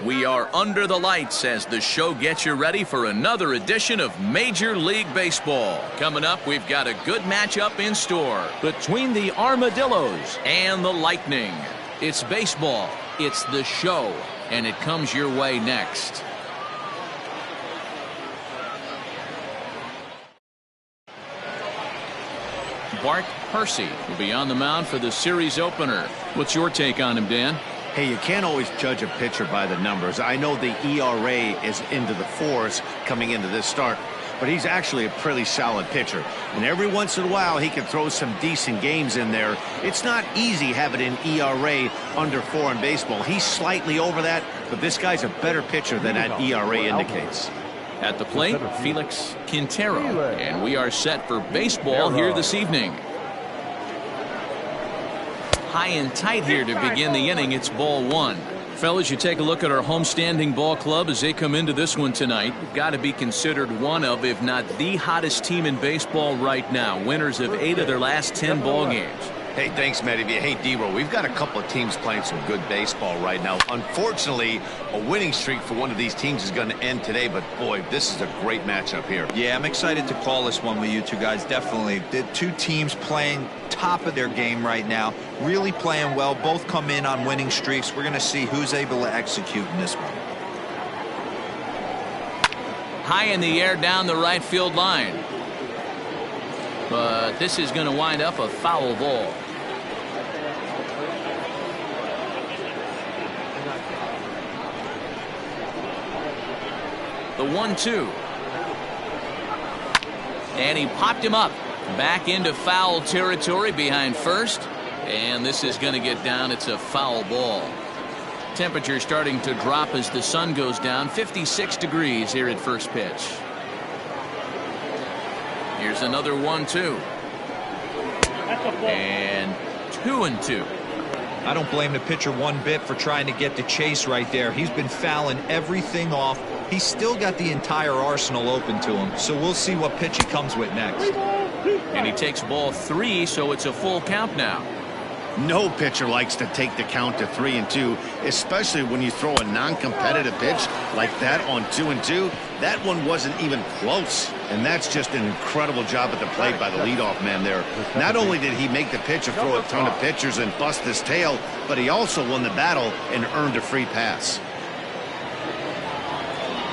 We are under the lights as the show gets you ready for another edition of Major League Baseball. Coming up, we've got a good matchup in store between the Armadillos and the Lightning. It's baseball, it's the show, and it comes your way next. Bart Percy will be on the mound for the series opener. What's your take on him, Dan? Hey, you can't always judge a pitcher by the numbers. I know the ERA is into the fours coming into this start, but he's actually a pretty solid pitcher. And every once in a while, he can throw some decent games in there. It's not easy having an ERA under 4 in baseball. He's slightly over that, but this guy's a better pitcher than that ERA indicates. At the plate, Felix Quintero, and we are set for baseball here this evening. High and tight here to begin the inning. It's ball 1. Fellas, you take a look at our homestanding ball club as they come into this one tonight. We've got to be considered one of, if not the hottest team in baseball right now. Winners of 8 of their last 10 ball games. Hey, thanks, Matty. Hey, D-Roll, we've got a couple of teams playing some good baseball right now. Unfortunately, a winning streak for one of these teams is going to end today, but boy, this is a great matchup here. Yeah, I'm excited to call this one with you two guys, definitely. The two teams playing top of their game right now, really playing well. Both come in on winning streaks. We're going to see who's able to execute in this one. High in the air down the right field line. But this is going to wind up a foul ball. The 1-2. And he popped him up. Back into foul territory behind first. And this is going to get down. It's a foul ball. Temperature starting to drop as the sun goes down. 56 degrees here at first pitch. Here's another 1-2. And 2-2. I don't blame the pitcher one bit for trying to get the chase right there. He's been fouling everything off. He's still got the entire arsenal open to him. So we'll see what pitch he comes with next. And he takes ball 3, so it's a full count now. No pitcher likes to take the count to 3-2, especially when you throw a non-competitive pitch like that on 2-2. That one wasn't even close, and that's just an incredible job at the plate by the leadoff man there. Not only did he make the pitcher throw a ton of pitchers and bust his tail, but he also won the battle and earned a free pass.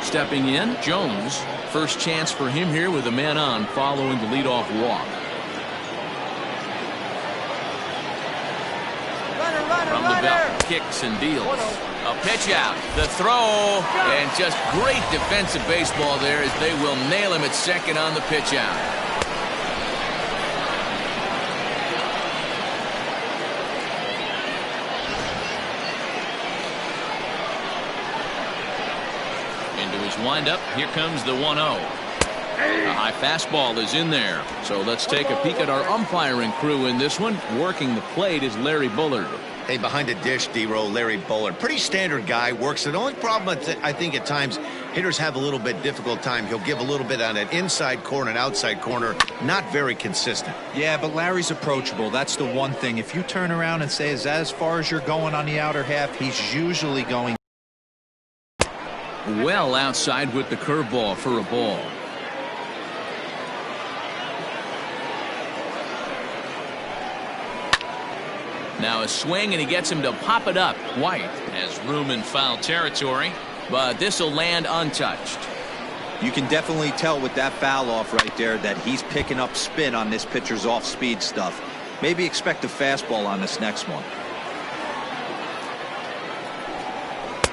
Stepping in, Jones. First chance for him here with a man on following the leadoff walk. From the belt, kicks and deals. A pitch out, the throw, and just great defensive baseball there as they will nail him at second on the pitch out. Into his windup, here comes the 1-0. A high fastball is in there. So let's take a peek at our umpiring crew in this one. Working the plate is Larry Bullard. Hey, behind the dish, D-Roll, Larry Bullard. Pretty standard guy, works it. The only problem I think at times hitters have a little bit difficult time. He'll give a little bit on an inside corner and outside corner. Not very consistent. Yeah, but Larry's approachable. That's the one thing. If you turn around and say, is that as far as you're going on the outer half, he's usually going well outside with the curveball for a ball. Now a swing, and he gets him to pop it up. White has room in foul territory, but this will land untouched. You can definitely tell with that foul off right there that he's picking up spin on this pitcher's off-speed stuff. Maybe expect a fastball on this next one.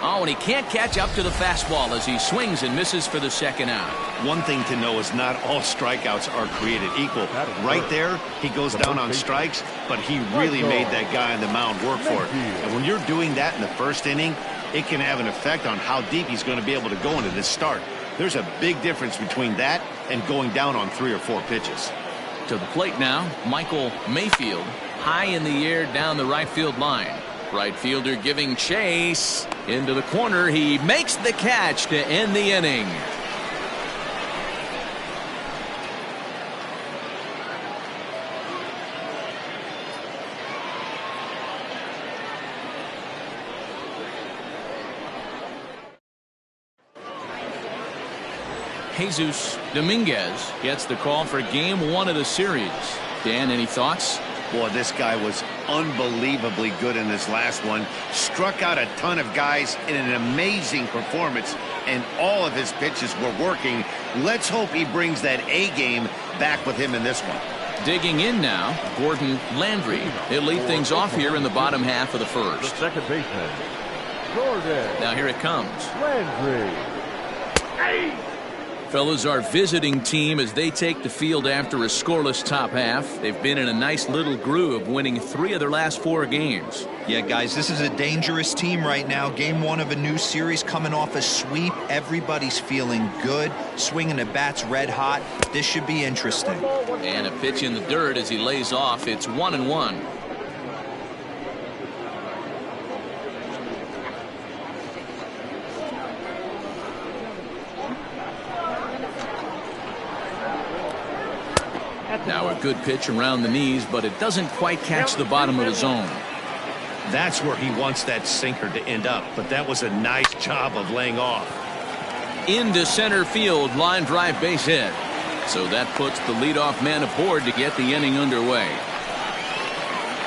Oh, and he can't catch up to the fastball as he swings and misses for the second out. One thing to know is not all strikeouts are created equal. Right there, he goes down on strikes, but he really made that guy on the mound work for it. And when you're doing that in the first inning, it can have an effect on how deep he's going to be able to go into this start. There's a big difference between that and going down on 3 or 4 pitches. To the plate now, Michael Mayfield. High in the air down the right field line. Right fielder giving chase into the corner. He makes the catch to end the inning. Jesus Dominguez gets the call for game 1 of the series. Dan, any thoughts? Boy, this guy was unbelievably good in this last one. Struck out a ton of guys in an amazing performance, and all of his pitches were working. Let's hope he brings that A game back with him in this one. Digging in now, Gordon Landry. He'll lead things off here in the bottom half of the first. The second baseman, Gordon. Now here it comes. Landry. Fellas, our visiting team as they take the field after a scoreless top half. They've been in a nice little groove, winning 3 of their last 4 games. Yeah, guys, this is a dangerous team right now. Game 1 of a new series, coming off a sweep. Everybody's feeling good, swinging the bats red hot. This should be interesting. And a pitch in the dirt as he lays off. It's 1-1. Now a good pitch around the knees, but it doesn't quite catch the bottom of the zone. That's where he wants that sinker to end up, but that was a nice job of laying off. Into center field, line drive base hit. So that puts the leadoff man aboard to get the inning underway.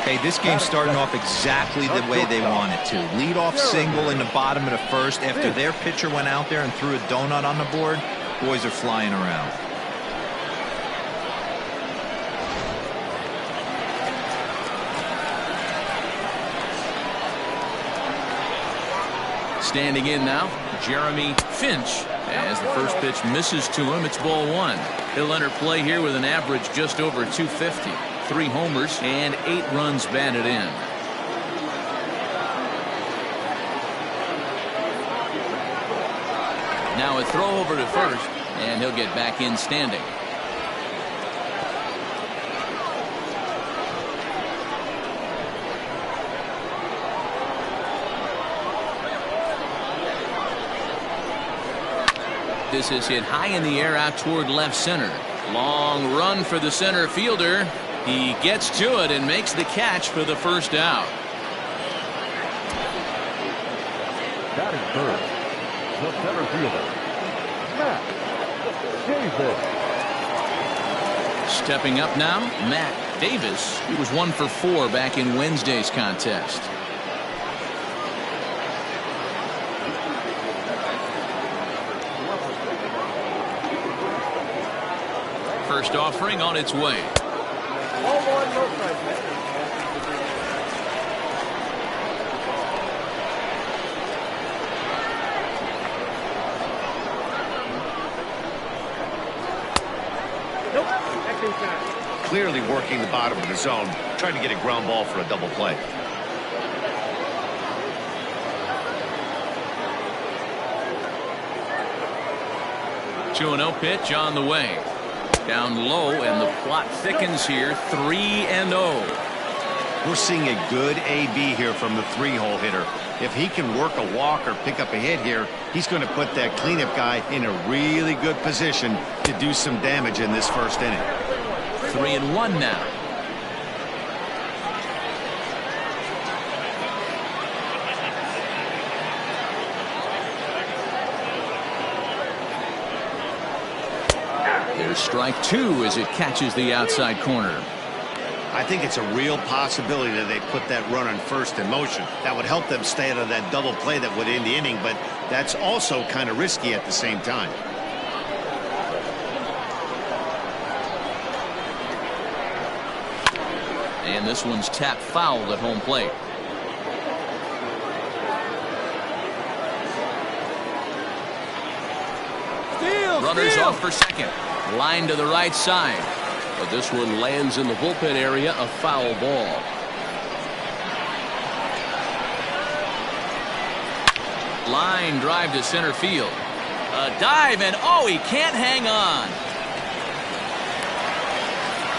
Hey, this game's starting off exactly the way they want it to. Leadoff single in the bottom of the first after their pitcher went out there and threw a donut on the board. Boys are flying around. Standing in now, Jeremy Finch. As the first pitch misses to him, it's ball 1. He'll enter play here with an average just over 250. 3 homers and 8 runs batted in. Now a throw over to first, and he'll get back in standing. This is hit high in the air out toward left center. Long run for the center fielder. He gets to it and makes the catch for the first out. Batting first, the center fielder, Matt Davis. Stepping up now, Matt Davis. He was 1 for 4 back in Wednesday's contest. First offering on its way. Clearly working the bottom of the zone, trying to get a ground ball for a double play. Two 2-0 pitch on the way. Down low, and the plot thickens here. 3-0. We're seeing a good AB here from the 3-hole hitter. If he can work a walk or pick up a hit here, he's going to put that cleanup guy in a really good position to do some damage in this first inning. 3-1 now. There's strike 2 as it catches the outside corner. I think it's a real possibility that they put that run on first in motion. That would help them stay out of that double play that would end the inning, but that's also kind of risky at the same time. And this one's tapped foul at home plate. Runners off for second. Line to the right side. But this one lands in the bullpen area, a foul ball. Line drive to center field. A dive, and oh, he can't hang on.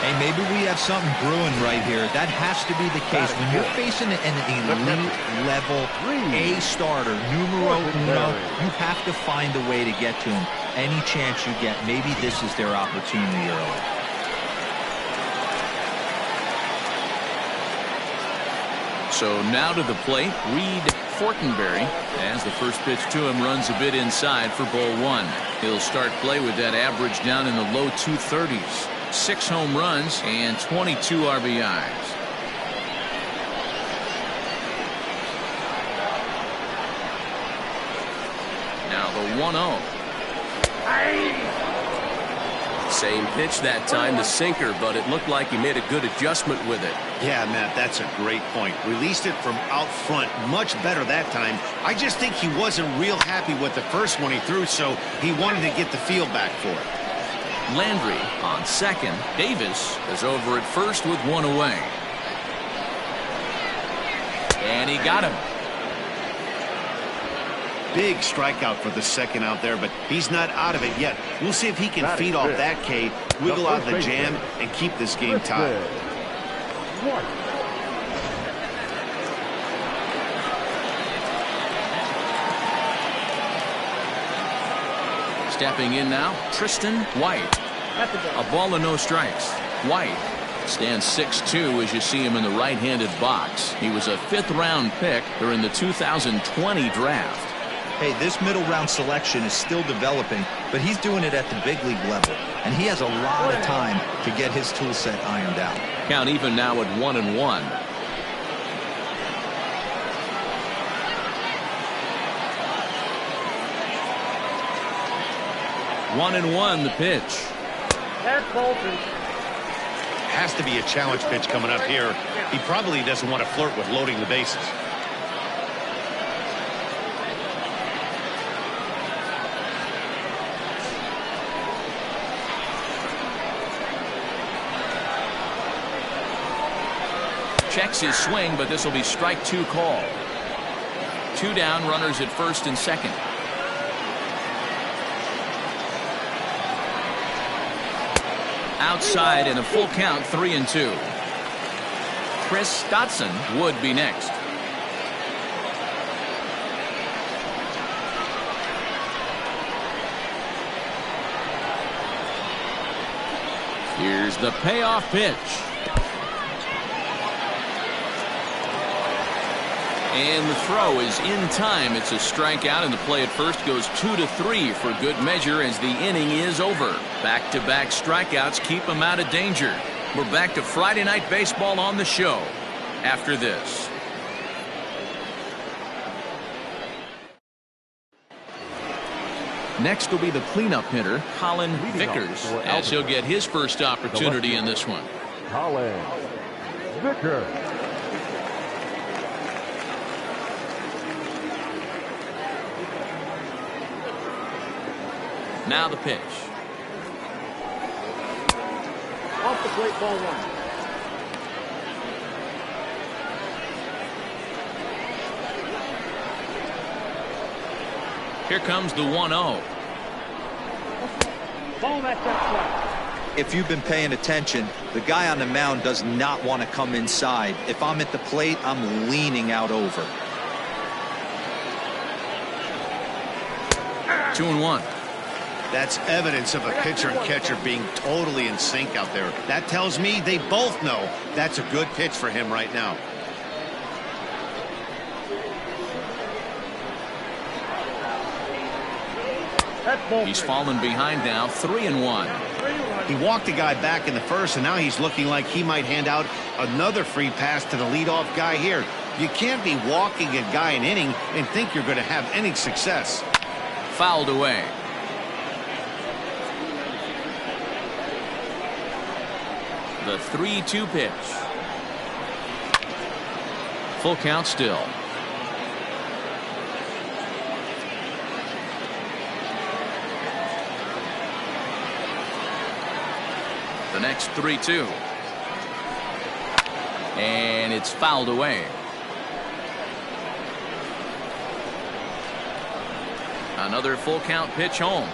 Hey, maybe we have something brewing right here. That has to be the case. When you're facing an elite level A starter, numero uno, you have to find a way to get to him. Any chance you get, maybe this is their opportunity early. So now to the plate, Reed Fortenberry, as the first pitch to him runs a bit inside for ball one. He'll start play with that average down in the low 230s. 6 home runs and 22 RBIs. Now the 1-0. Same pitch that time, the sinker, but it looked like he made a good adjustment with it. Yeah, Matt, that's a great point. Released it from out front much better that time. I just think he wasn't real happy with the first one he threw, so he wanted to get the feel back for it. Landry on second. Davis is over at first with one away. And he got him. Big strikeout for the second out there, but he's not out of it yet. We'll see if he can feed off that K, wiggle out the jam, and keep this game tied. Stepping in now, Tristan White. A ball and no strikes. White stands 6'2" as you see him in the right-handed box. He was a 5th-round pick during the 2020 draft. Hey, this middle round selection is still developing, but he's doing it at the big league level, and he has a lot of time to get his tool set ironed out. Count even now at 1-1. 1-1 the pitch. Has to be a challenge pitch coming up here. He probably doesn't want to flirt with loading the bases. Checks his swing, but this will be strike 2 call. 2 down, runners at first and second. Outside in a full count, 3-2. Chris Dotson would be next. Here's the payoff pitch. And the throw is in time. It's a strikeout, and the play at first goes 2-3 for good measure as the inning is over. Back-to-back strikeouts keep him out of danger. We're back to Friday Night Baseball on the show after this. Next will be the cleanup hitter, Colin Vickers, as he'll get his first opportunity in this one. Colin Vickers. Now the pitch. Off the plate, ball 1. Here comes the 1-0. Ball that's outside. If you've been paying attention, the guy on the mound does not want to come inside. If I'm at the plate, I'm leaning out over. 2-1. That's evidence of a pitcher and catcher being totally in sync out there. That tells me they both know that's a good pitch for him right now. He's fallen behind now, 3-1. He walked the guy back in the first, and now he's looking like he might hand out another free pass to the leadoff guy here. You can't be walking a guy an inning and think you're going to have any success. Fouled away. The 3-2 pitch. Full count still. The next 3-2. And it's fouled away. Another full count pitch home.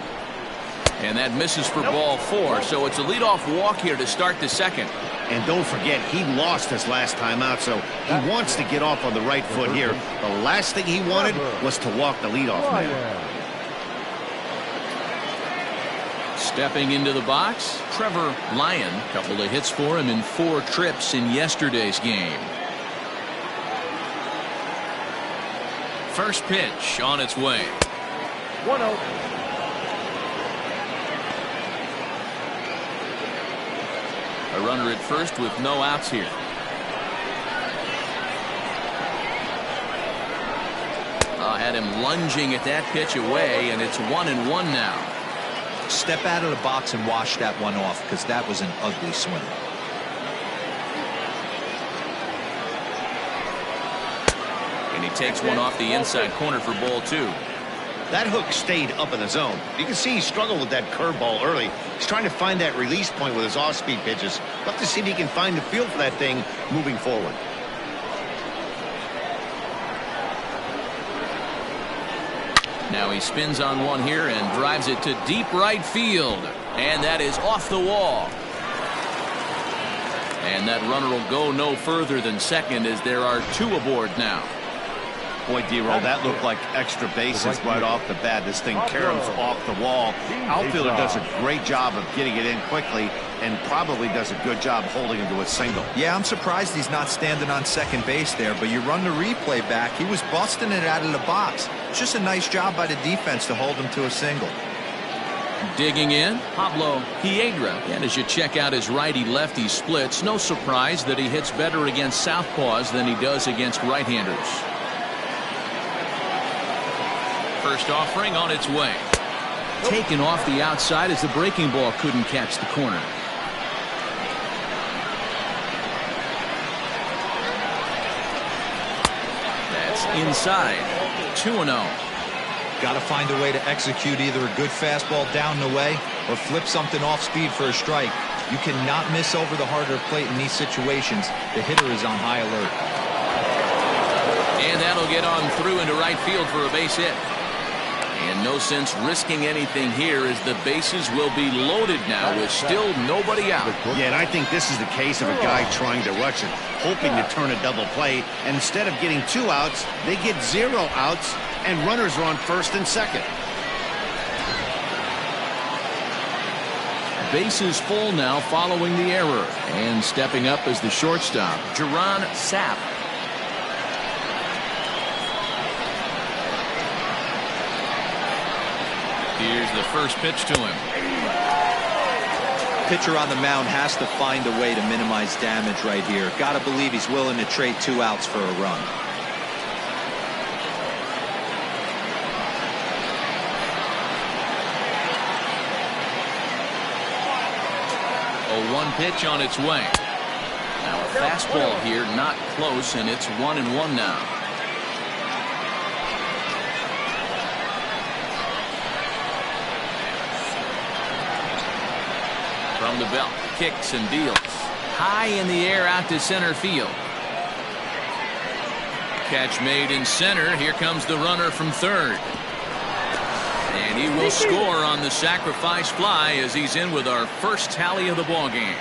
And that misses for ball 4, so it's a leadoff walk here to start the second. And don't forget, he lost his last time out, so he wants to get off on the right foot here. The last thing he wanted was to walk the leadoff man. Stepping into the box, Trevor Lyon. Couple of hits for him in 4 trips in yesterday's game. First pitch on its way. 1-0. A runner at first with no outs here. Had him lunging at that pitch away, and it's 1-1 now. Step out of the box and wash that one off, because that was an ugly swing. And he takes one off the inside corner for ball 2. That hook stayed up in the zone. You can see he struggled with that curveball early. He's trying to find that release point with his off-speed pitches. Love to see if he can find the feel for that thing moving forward. Now he spins on one here and drives it to deep right field. And that is off the wall. And that runner will go no further than second as there are 2 aboard now. Boy, D-Roll, that looked like extra bases right off the bat. This thing caroms off the wall. Outfielder does a great job of getting it in quickly and probably does a good job holding him to a single. Yeah, I'm surprised he's not standing on second base there, but you run the replay back. He was busting it out of the box. It's just a nice job by the defense to hold him to a single. Digging in, Pablo Piedra. And as you check out his righty-lefty splits, no surprise that he hits better against southpaws than he does against right-handers. First offering on its way. Taken off the outside as the breaking ball couldn't catch the corner. That's inside. 2-0. Got to find a way to execute either a good fastball down the way or flip something off speed for a strike. You cannot miss over the harder plate in these situations. The hitter is on high alert. And that'll get on through into right field for a base hit. And no sense risking anything here as the bases will be loaded now with still nobody out. Yeah, and I think this is the case of a guy trying to rush it, hoping to turn a double play. And instead of getting 2 outs, they get 0 outs, and runners are on first and second. Bases full now following the error. And stepping up as the shortstop, Jerron Sapp. Here's the first pitch to him. Pitcher on the mound has to find a way to minimize damage right here. Got to believe he's willing to trade 2 outs for a run. A 1 pitch on its way. Now a fastball here, not close, and it's 1-1 now. From the belt, kicks and deals. High in the air out to center field. Catch made in center. Here comes the runner from third. And he will score on the sacrifice fly as he's in with our first tally of the ball game.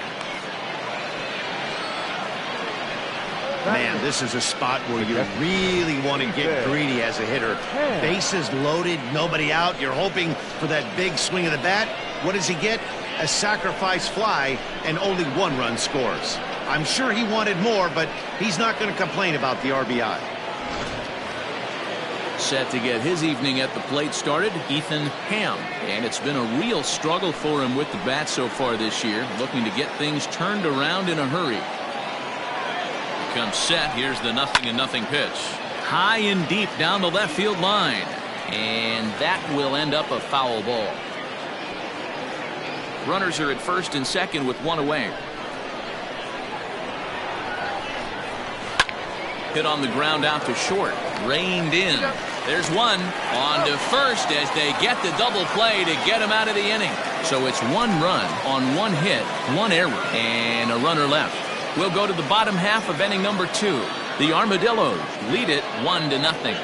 Man, this is a spot where you really want to get greedy as a hitter. Bases loaded, nobody out. You're hoping for that big swing of the bat. What does he get? A sacrifice fly, and only 1 run scores. I'm sure he wanted more, but he's not going to complain about the RBI. Set to get his evening at the plate started, Ethan Ham. And it's been a real struggle for him with the bat so far this year, looking to get things turned around in a hurry. Comes set. Here's the 0-0 pitch. High and deep down the left field line. And that will end up a foul ball. Runners are at first and second with 1 away. Hit on the ground out to short. Reined in. There's one. On to first as they get the double play to get him out of the inning. So it's 1 run on 1 hit, 1 error, and a runner left. We'll go to the bottom half of inning number 2. The Armadillos lead it 1-0.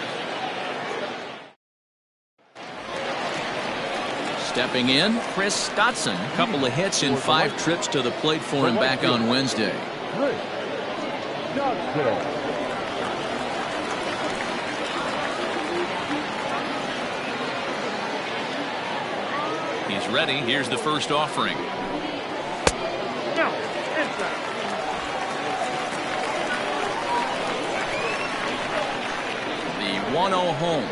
Stepping in, Chris Stotson. A couple of hits in 5 trips to the plate for him back on Wednesday. He's ready. Here's the first offering. The 1-0 home.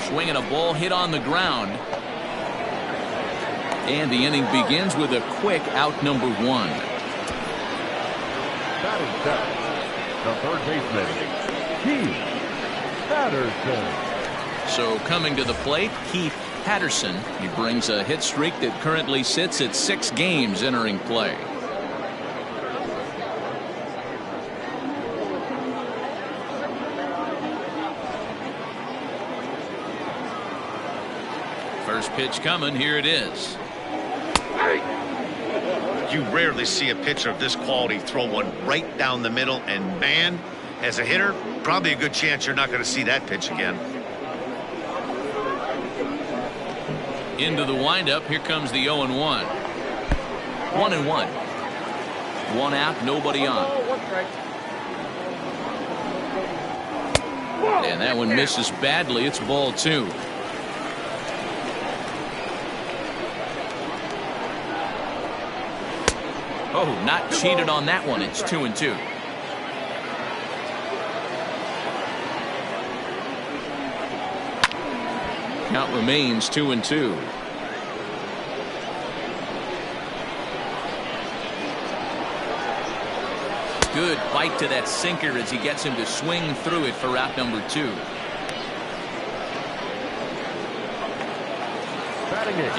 Swinging a ball hit on the ground. And the inning begins with a quick out number 1. Batting seventh, the third baseman, Keith Patterson. So coming to the plate, Keith Patterson. He brings a hit streak that currently sits at 6 games entering play. First pitch coming. Here it is. You rarely see a pitcher of this quality throw one right down the middle, and man, as a hitter, probably a good chance you're not going to see that pitch again. Into the windup. Here comes the 0-1. 1-1. 1 out, nobody on. And that one misses badly. It's ball 2. Oh, not cheated on that one. It's 2-2. Count remains 2-2. Good bite to that sinker as he gets him to swing through it for out number 2.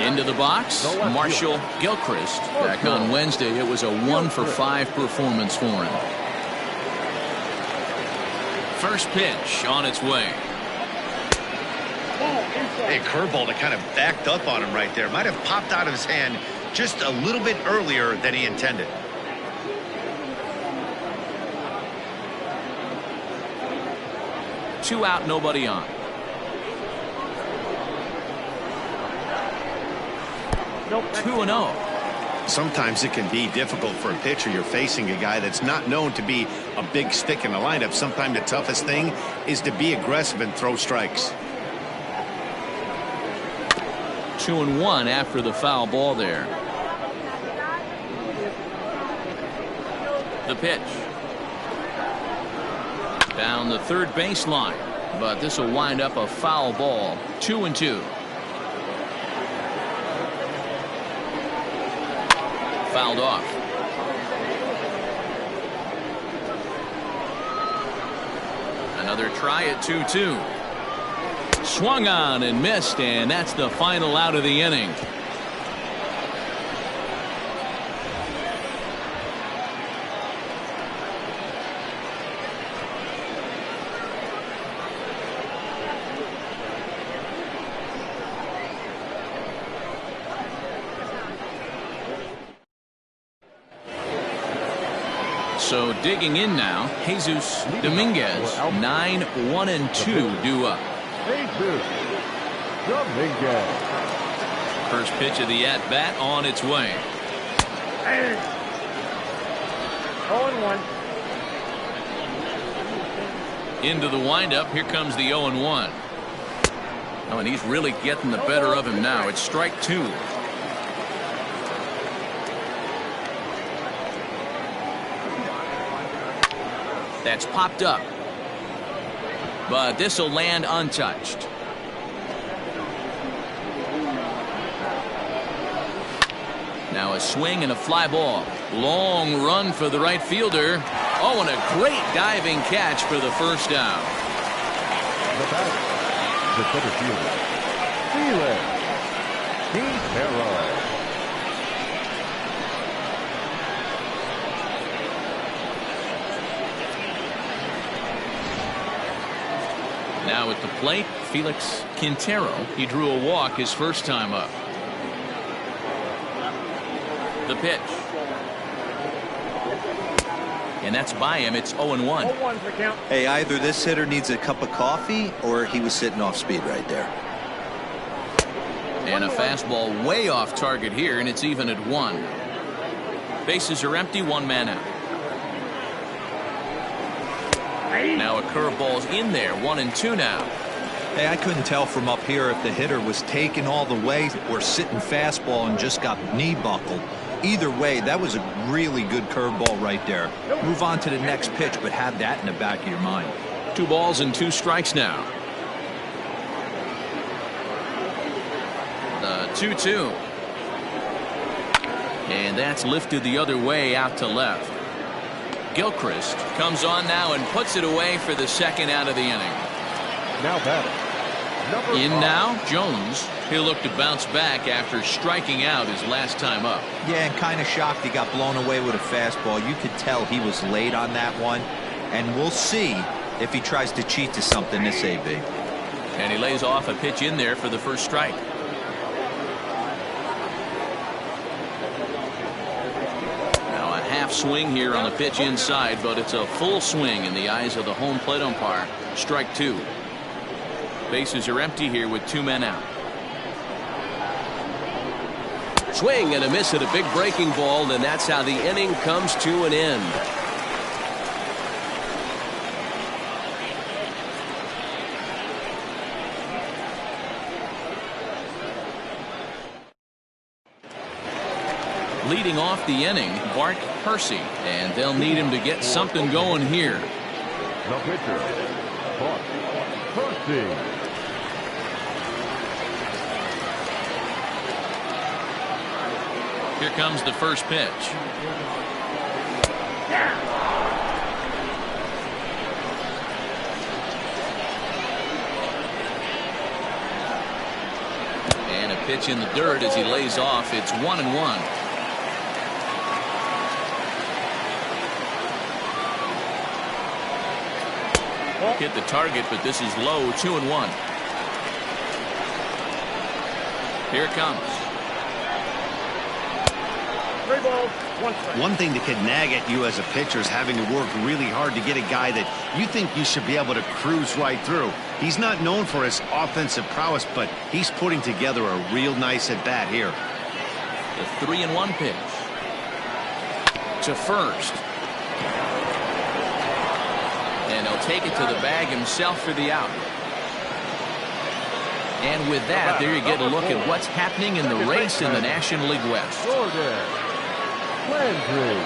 Into the box, Marshall Gilchrist. Back on Wednesday, it was a 1-for-5 performance for him. First pitch on its way. Hey, curveball that kind of backed up on him right there. Might have popped out of his hand just a little bit earlier than he intended. Two out, nobody on. Nope. 2-0. Sometimes it can be difficult for a pitcher. You're facing a guy that's not known to be a big stick in the lineup. Sometimes the toughest thing is to be aggressive and throw strikes. 2-1 after the foul ball there. The pitch. Down the third baseline. But this will wind up a foul ball. 2-2. Fouled off. Another try at 2-2. Swung on and missed, and that's the final out of the inning. So digging in now, Jesus Dominguez, 9-1-2 due up. Jesus Dominguez. First pitch of the at-bat on its way. 0-1. Into the windup. Here comes the 0-1. Oh, and he's really getting the better of him now. It's strike 2. That's popped up. But this will land untouched. Now a swing and a fly ball. Long run for the right fielder. Oh, and a great diving catch for the first down. The batter, the center fielder, Felix Quintero. Now at the plate, Felix Quintero. He drew a walk his first time up. The pitch. And that's by him. It's 0-1. 0-1 for count. Hey, either this hitter needs a cup of coffee or he was sitting off speed right there. And a fastball way off target here, and it's even at 1. Bases are empty, 1 man out. Now a curveball's in there, 1-2 now. Hey, I couldn't tell from up here if the hitter was taking all the way or sitting fastball and just got knee buckled. Either way, that was a really good curveball right there. Move on to the next pitch, but have that in the back of your mind. 2 balls and 2 strikes now. The 2-2. And that's lifted the other way out to left. Gilchrist comes on now and puts it away for the second out of the inning. Now batting. In now, Jones. He'll look to bounce back after striking out his last time up. Yeah, and kind of shocked he got blown away with a fastball. You could tell he was late on that one. And we'll see if he tries to cheat to something this AB. And he lays off a pitch in there for the first strike. Now a half swing here on the pitch inside, but it's a full swing in the eyes of the home plate umpire. Strike 2. Bases are empty here with 2 men out. Swing and a miss at a big breaking ball, and that's how the inning comes to an end. Leading off the inning, Bart Percy, and they'll need him to get something going here. The pitcher, Bart Percy. Here comes the first pitch. And a pitch in the dirt as he lays off. It's 1-1. Hit the target, but this is low. 2-1. Here it comes. 3 balls, 1 strike. One thing that could nag at you as a pitcher is having to work really hard to get a guy that you think you should be able to cruise right through. He's not known for his offensive prowess, but he's putting together a real nice at bat here. The 3-1 pitch to first. And he'll take it to the bag himself for the out. And with that, there you get a look at what's happening in the race in the National League West. Landry.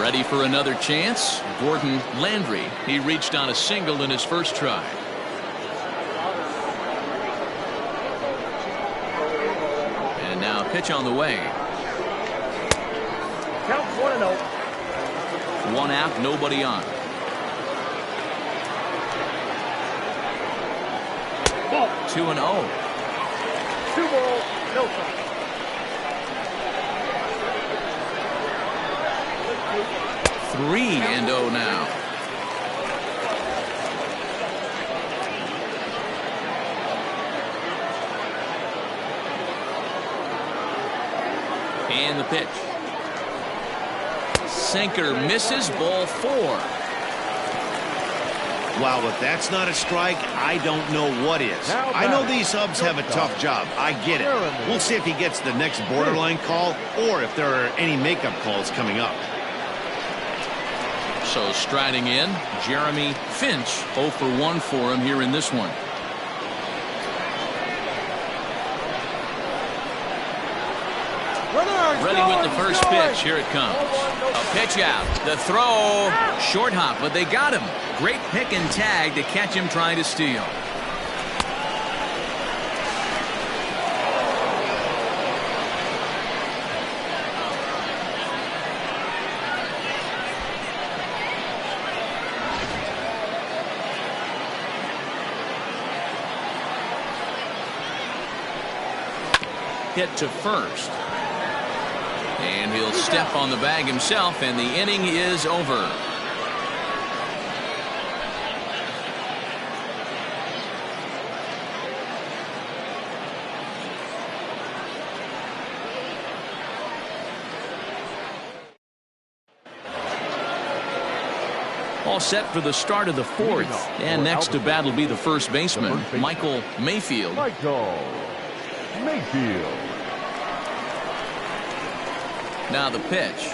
Ready for another chance? Gordon Landry. He reached on a single in his first try. And now a pitch on the way. Count 1-0. 1 out, nobody on. Ball. 2-0. 2 balls, no strike. Three and 0 now. And the pitch. Sinker misses, ball 4. Wow, if that's not a strike, I don't know what is. I know these subs have a tough job. I get it. We'll see if he gets the next borderline call or if there are any makeup calls coming up. So striding in, Jeremy Finch. 0 for 1 for him here in this one. Ready with the first pitch. Here it comes. A pitch out. The throw. Short hop, but they got him. Great pick and tag to catch him trying to steal. Hit to first. And he'll step on the bag himself, and the inning is over. All set for the start of the 4th. And next to bat will be the first baseman, Michael Mayfield. Mayfield. Now the pitch.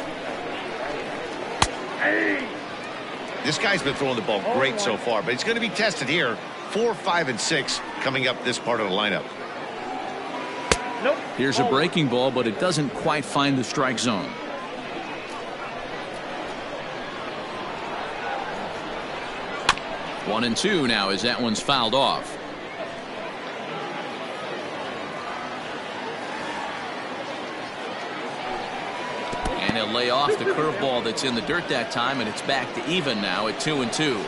This guy's been throwing the ball great so far, but he's going to be tested here. 4, 5, and 6 coming up this part of the lineup. Nope. Here's a breaking ball, but it doesn't quite find the strike zone. One and two now as that one's fouled off. And he'll lay off the curveball that's in the dirt that time, and it's back to even now at 2-2.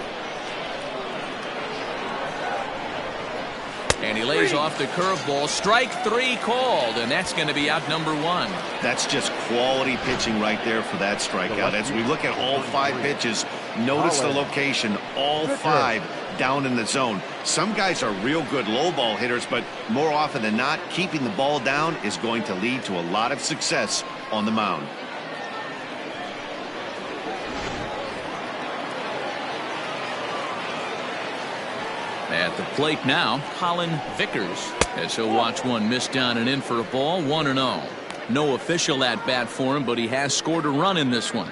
And he lays off the curveball. Strike three called, and that's going to be out number one. That's just quality pitching right there for that strikeout. As we look at all 5 pitches, notice the location, all 5 down in the zone. Some guys are real good low ball hitters, but more often than not, keeping the ball down is going to lead to a lot of success on the mound. At the plate now, Colin Vickers, as he'll watch one miss down and in for a ball. 1-0. No official at bat for him, but he has scored a run in this one.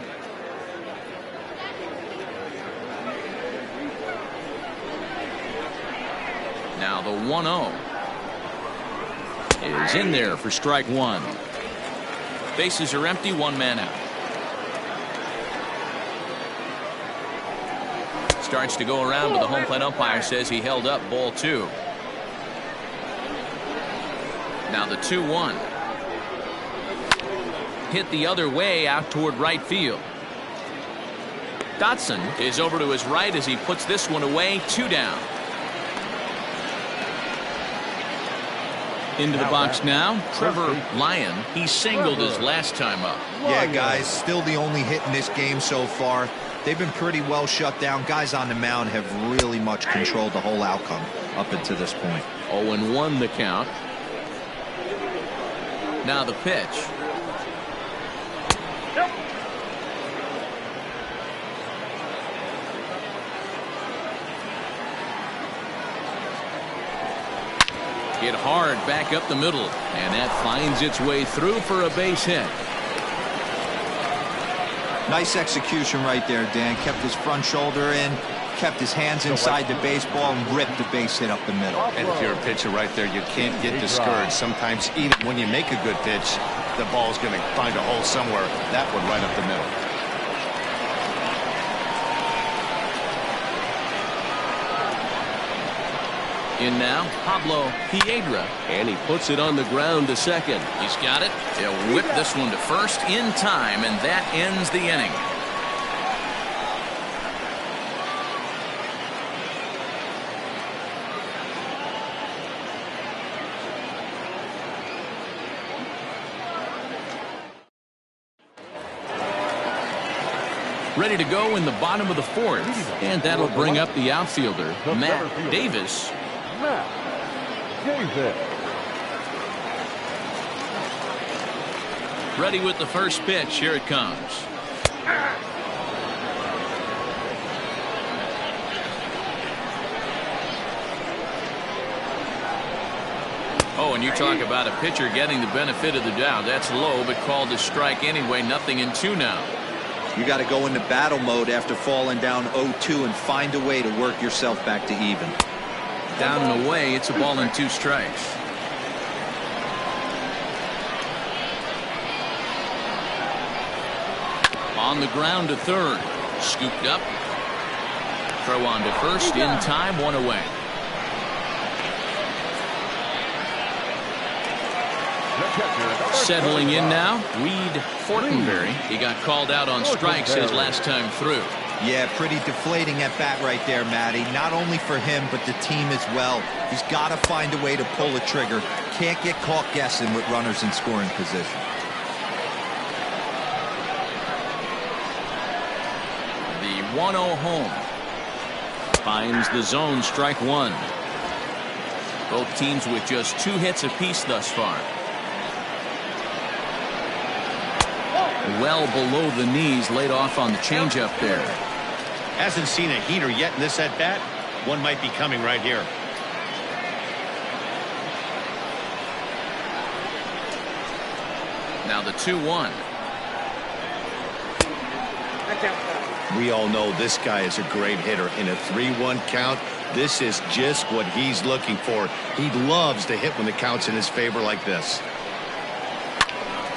Now the 1-0 is in there for strike one. Bases are empty, one man out. Starts to go around, but the home plate umpire says he held up ball 2. Now the 2-1. Hit the other way out toward right field. Dotson is over to his right as he puts this one away. 2 down. Into the box now, Trevor Lyon. He singled his last time up. Yeah, guys, still the only hit in this game so far. They've been pretty well shut down. Guys on the mound have really much controlled the whole outcome up until this point. 0-1 the count. Now the pitch. Hit hard back up the middle, and that finds its way through for a base hit. Nice execution right there, Dan. Kept his front shoulder in, kept his hands inside the baseball, and ripped the base hit up the middle. And if you're a pitcher right there, you can't get discouraged. Sometimes even when you make a good pitch, the ball's going to find a hole somewhere. That one right up the middle. In now, Pablo Piedra, and he puts it on the ground to second. He's got it. He'll whip this one to first in time, and that ends the inning. Ready to go in the bottom of the 4th, and that'll bring up the outfielder, Matt Davis. Ready with the first pitch. Here it comes. Oh, and you talk about a pitcher getting the benefit of the doubt. That's low, but called a strike anyway. 0-2 now. You got to go into battle mode after falling down 0-2 and find a way to work yourself back to even. Down and away, it's a ball and 2 strikes. On the ground to third. Scooped up. Throw on to first. In time, 1 away. Settling in now, Reed Fortenberry. He got called out on strikes his last time through. Yeah, pretty deflating at bat right there, Matty. Not only for him, but the team as well. He's got to find a way to pull a trigger. Can't get caught guessing with runners in scoring position. The 1-0 home. Finds the zone, strike 1. Both teams with just 2 hits apiece thus far. Well below the knees, laid off on the changeup there. Hasn't seen a heater yet in this at bat. One might be coming right here. Now the 2-1. We all know this guy is a great hitter. In a 3-1 count, this is just what he's looking for. He loves to hit when the count's in his favor like this.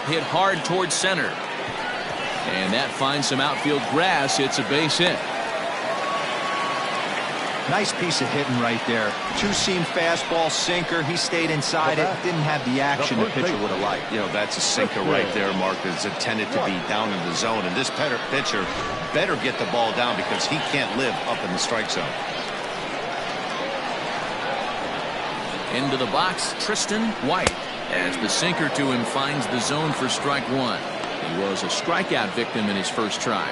hit hard towards center. And that finds some outfield grass. It's a base hit. Nice piece of hitting right there. Two-seam fastball, sinker. He stayed inside it. Didn't have the action the pitcher would have liked. You know, that's a sinker right there, Mark. It's intended to be down in the zone. And this pitcher better get the ball down because he can't live up in the strike zone. Into the box, Tristan White, as the sinker to him finds the zone for strike one. He was a strikeout victim in his first try.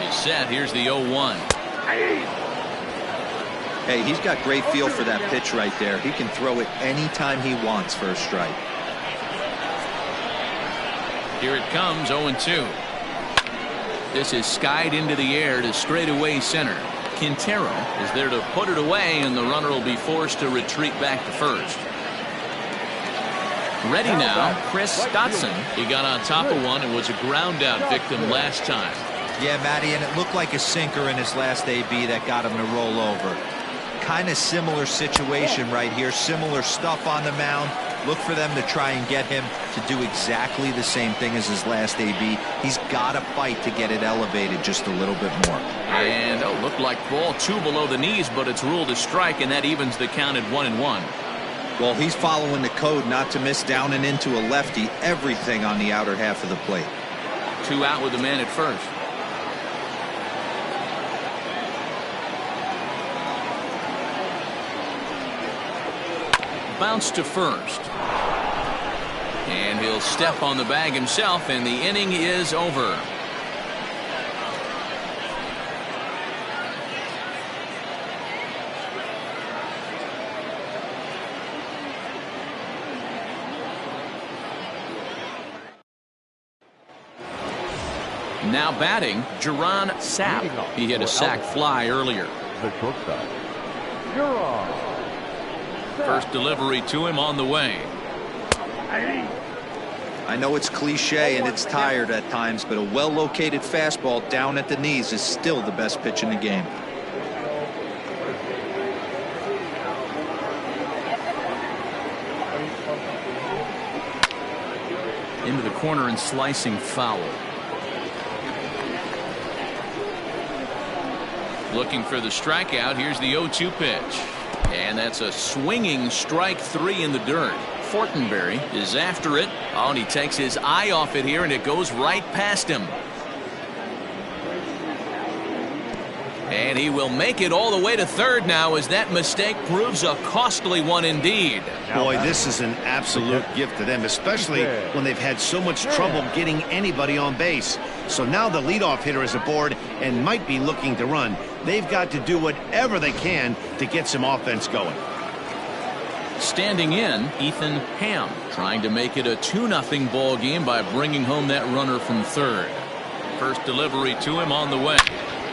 He's set. Here's the 0-1. Hey, he's got great feel for that pitch right there. He can throw it anytime he wants for a strike. Here it comes, 0-2. This is skied into the air to straightaway center. Quintero is there to put it away, and the runner will be forced to retreat back to first. Ready now, Chris Dotson. He got on top of one and was a ground out victim last time. Yeah, Matty, and it looked like a sinker in his last AB that got him to roll over. Kind of similar situation right here. Similar stuff on the mound. Look for them to try and get him to do exactly the same thing as his last AB. He's got to fight to get it elevated just a little bit more. And looked like ball 2 below the knees, but it's ruled a strike, and that evens the count at 1-1. Well, he's following the code not to miss down and into a lefty. Everything on the outer half of the plate. 2 out with the man at first. Bounce to first. And he'll step on the bag himself, and the inning is over. Now batting, Jerron Sapp. He hit a sac fly earlier. The shortstop, Jerron. First delivery to him on the way. I know it's cliche and it's tired at times, but a well-located fastball down at the knees is still the best pitch in the game. Into the corner and slicing foul. Looking for the strikeout. Here's the 0-2 pitch. And that's a swinging strike 3 in the dirt. Fortenberry is after it. Oh, and he takes his eye off it here, and it goes right past him. And he will make it all the way to third now, as that mistake proves a costly one indeed. Boy, this is an absolute gift to them, especially when they've had so much trouble getting anybody on base. So now the leadoff hitter is aboard and might be looking to run. They've got to do whatever they can to get some offense going. Standing in, Ethan Ham, trying to make it a 2-0 ball game by bringing home that runner from third. First delivery to him on the way.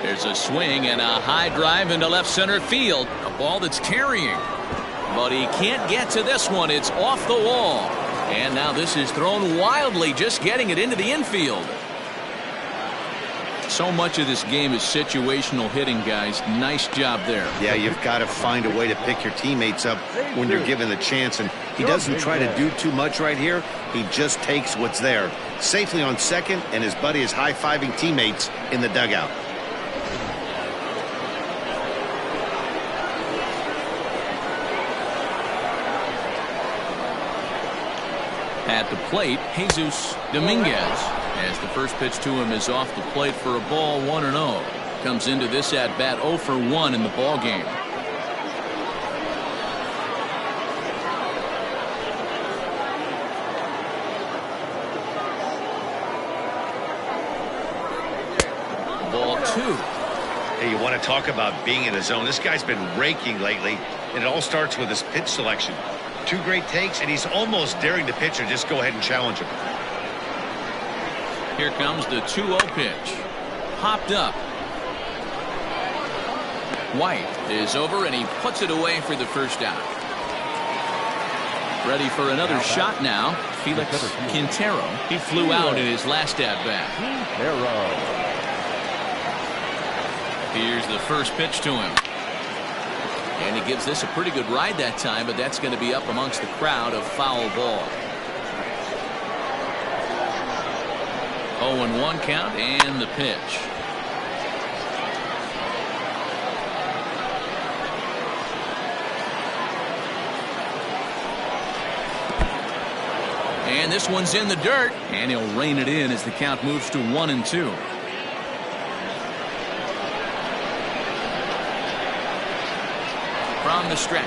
There's a swing and a high drive into left center field. A ball that's carrying. But he can't get to this one. It's off the wall. And now this is thrown wildly, just getting it into the infield. So much of this game is situational hitting, guys. Nice job there. Yeah, you've got to find a way to pick your teammates up when you're given the chance. And he doesn't try to do too much right here. He just takes what's there. Safely on second, and his buddy is high-fiving teammates in the dugout. At the plate, Jesus Dominguez, as the first pitch to him is off the plate for a ball, 1-0. Comes into this at bat 0 for 1 in the ball game. Ball 2. Hey, you want to talk about being in the zone? This guy's been raking lately, and it all starts with his pitch selection. 2 great takes, and he's almost daring the pitcher just go ahead and challenge him. Here comes the 2-0 pitch. Popped up. White is over, and he puts it away for the first out. Ready for another shot now. Felix Quintero. He flew out in his last at bat. Here's the first pitch to him. And he gives this a pretty good ride that time, but that's going to be up amongst the crowd of foul ball. 0-1 count and the pitch. And this one's in the dirt, and he'll rein it in as the count moves to 1-2. From the stretch.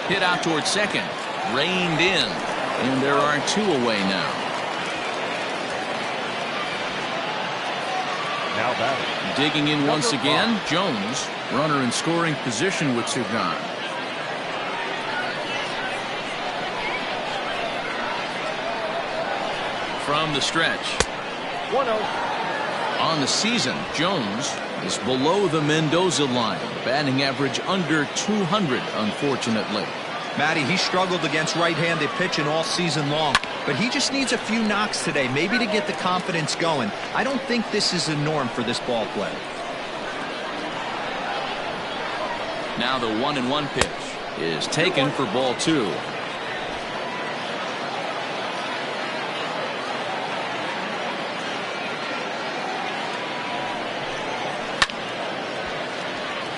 Hit out towards second. Reined in. And there are 2 away now. Now batting. Digging in once again, Jones. Runner in scoring position with 2 gone. From the stretch. 1-0. On the season, Jones is below the Mendoza line. Batting average under 200, unfortunately. Matty, he struggled against right-handed pitching all season long, but he just needs a few knocks today, maybe to get the confidence going. I don't think this is the norm for this ball player. Now the 1-1 pitch is taken for ball 2.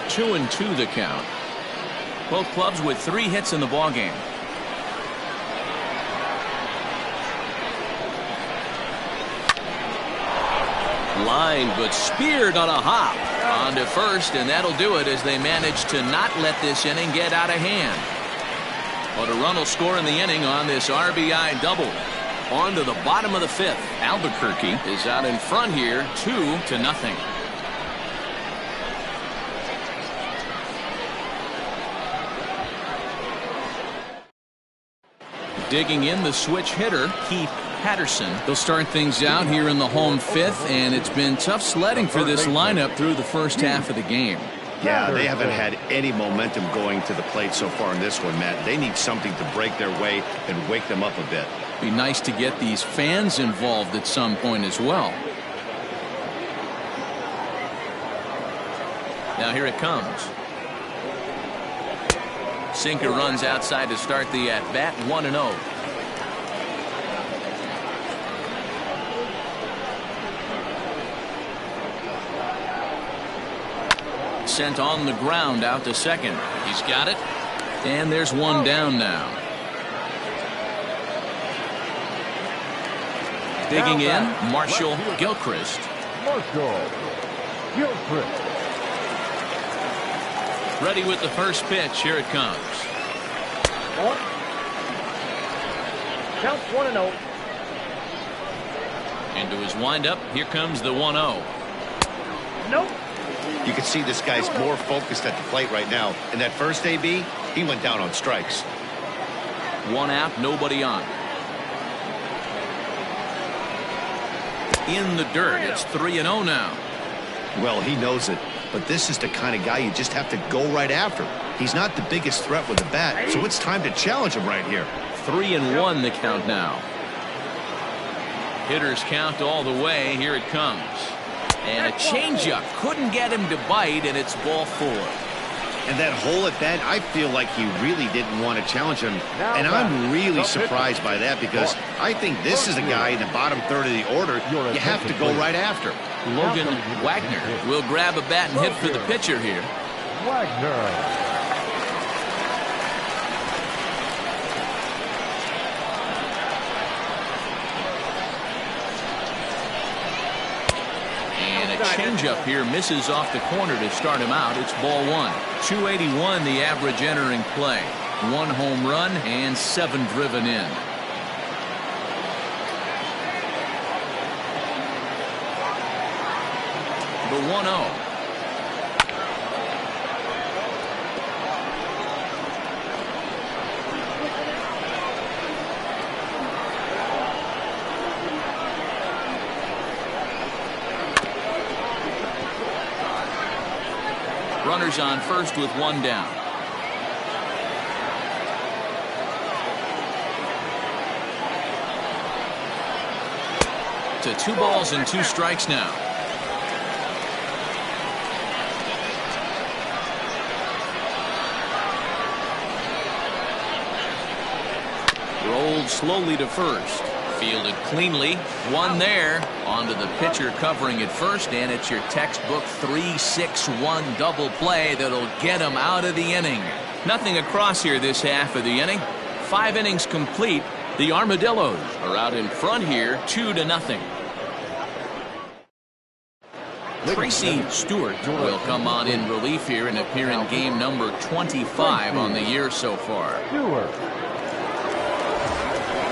Two and 2 the count. Both clubs with 3 hits in the ballgame. Line, but speared on a hop. On to first, and that'll do it as they manage to not let this inning get out of hand. But a run will score in the inning on this RBI double. On to the bottom of the 5th. Albuquerque is out in front here, 2-0. Digging in the switch hitter, Keith Patterson. They'll start things out here in the home 5th, and it's been tough sledding for this lineup through the first half of the game. Yeah, they haven't had any momentum going to the plate so far in this one, Matt. They need something to break their way and wake them up a bit. Be nice to get these fans involved at some point as well. Now here it comes. Sinker runs outside to start the at-bat, 1-0. Sent on the ground out to second. He's got it. And there's one down now. Digging in, Marshall Gilchrist. Ready with the first pitch. Here it comes. Counts 1-0. Into his windup. Here comes the 1-0. Nope. You can see this guy's more focused at the plate right now. In that first AB, he went down on strikes. 1 out, nobody on. In the dirt. It's 3-0 now. Well, he knows it. But this is the kind of guy you just have to go right after. He's not the biggest threat with the bat, so it's time to challenge him right here. 3-1 the count now. Hitters count all the way. Here it comes. And a changeup. Couldn't get him to bite, and it's ball 4. And that hole at bat, I feel like he really didn't want to challenge him. And I'm really surprised by that because I think this is a guy in the bottom third of the order you have to go right after. Logan Wagner will grab a bat and hit for the pitcher here. Wagner. Changeup here misses off the corner to start him out. It's ball 1. 281 the average entering play. 1 home run and 7 driven in. The 1-0. Runners on first with 1 down. to 2 balls and 2 strikes now. Rolled slowly to first. Fielded cleanly. One there. Onto the pitcher covering at first, and it's your textbook 3-6-1 double play that'll get him out of the inning. Nothing across here this half of the inning. 5 innings complete. The Armadillos are out in front here, 2-0. Tracy Stewart will come on in relief here and appear in game number 25 on the year so far.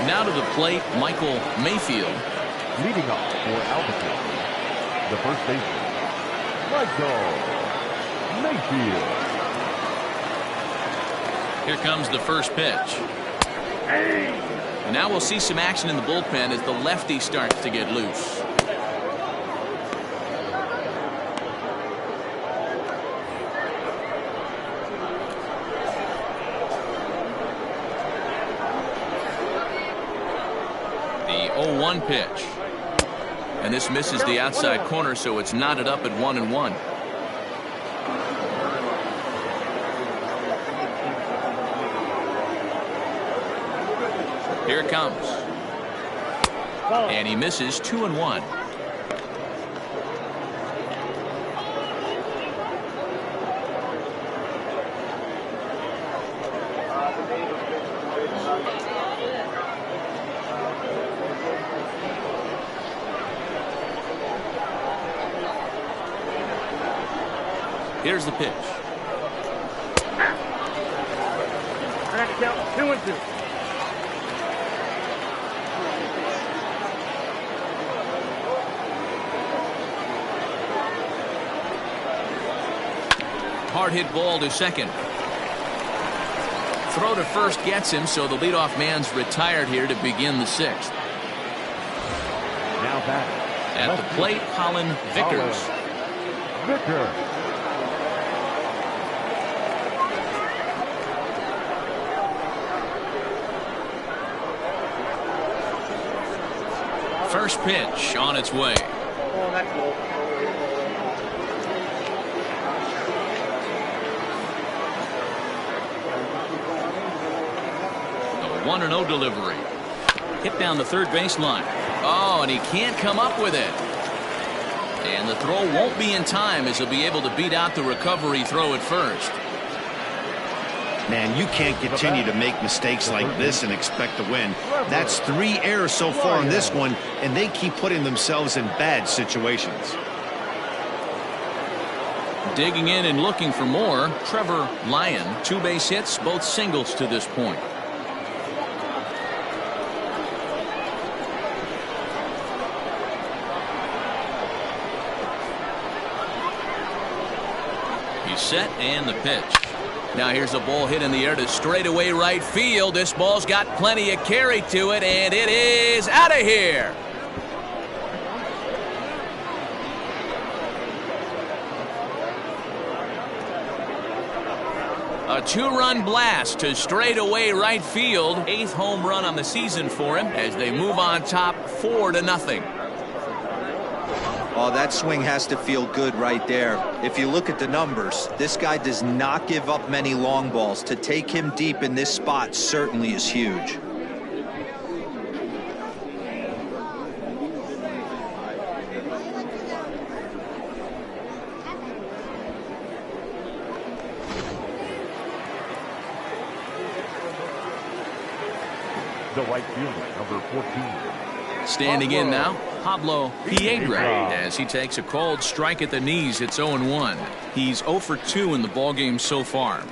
Now to the plate, Michael Mayfield. Leading off for Albuquerque, the first baseman, Michael Mayfield. Here comes the first pitch. And now we'll see some action in the bullpen as the lefty starts to get loose. The 0-1 pitch. And this misses the outside corner, so it's knotted up at 1-1. Here it comes. And he misses 2-1. Here's the pitch. Count 2-2. Hard hit ball to second. Throw to first gets him, so the leadoff man's retired here to begin the 6th. Now back at the plate, Colin Vickers. First pitch on its way. Oh, that's low. A 1-0 delivery. Hit down the third baseline. Oh, and he can't come up with it. And the throw won't be in time as he'll be able to beat out the recovery throw at first. Man, you can't continue to make mistakes like this and expect to win. That's 3 errors so far in this one, and they keep putting themselves in bad situations. Digging in and looking for more, Trevor Lyon. 2 base hits, both singles to this point. He's set, and the pitch. Now here's a ball hit in the air to straightaway right field. This ball's got plenty of carry to it, and it is out of here. A 2-run blast to straightaway right field. 8th home run on the season for him as they move on top 4-0. Oh, that swing has to feel good right there. If you look at the numbers, this guy does not give up many long balls. To take him deep in this spot certainly is huge. The right fielder, number 14. Standing in now, Pablo Piedra, as he takes a called strike at the knees. It's 0-1. He's 0 for 2 in the ballgame so far.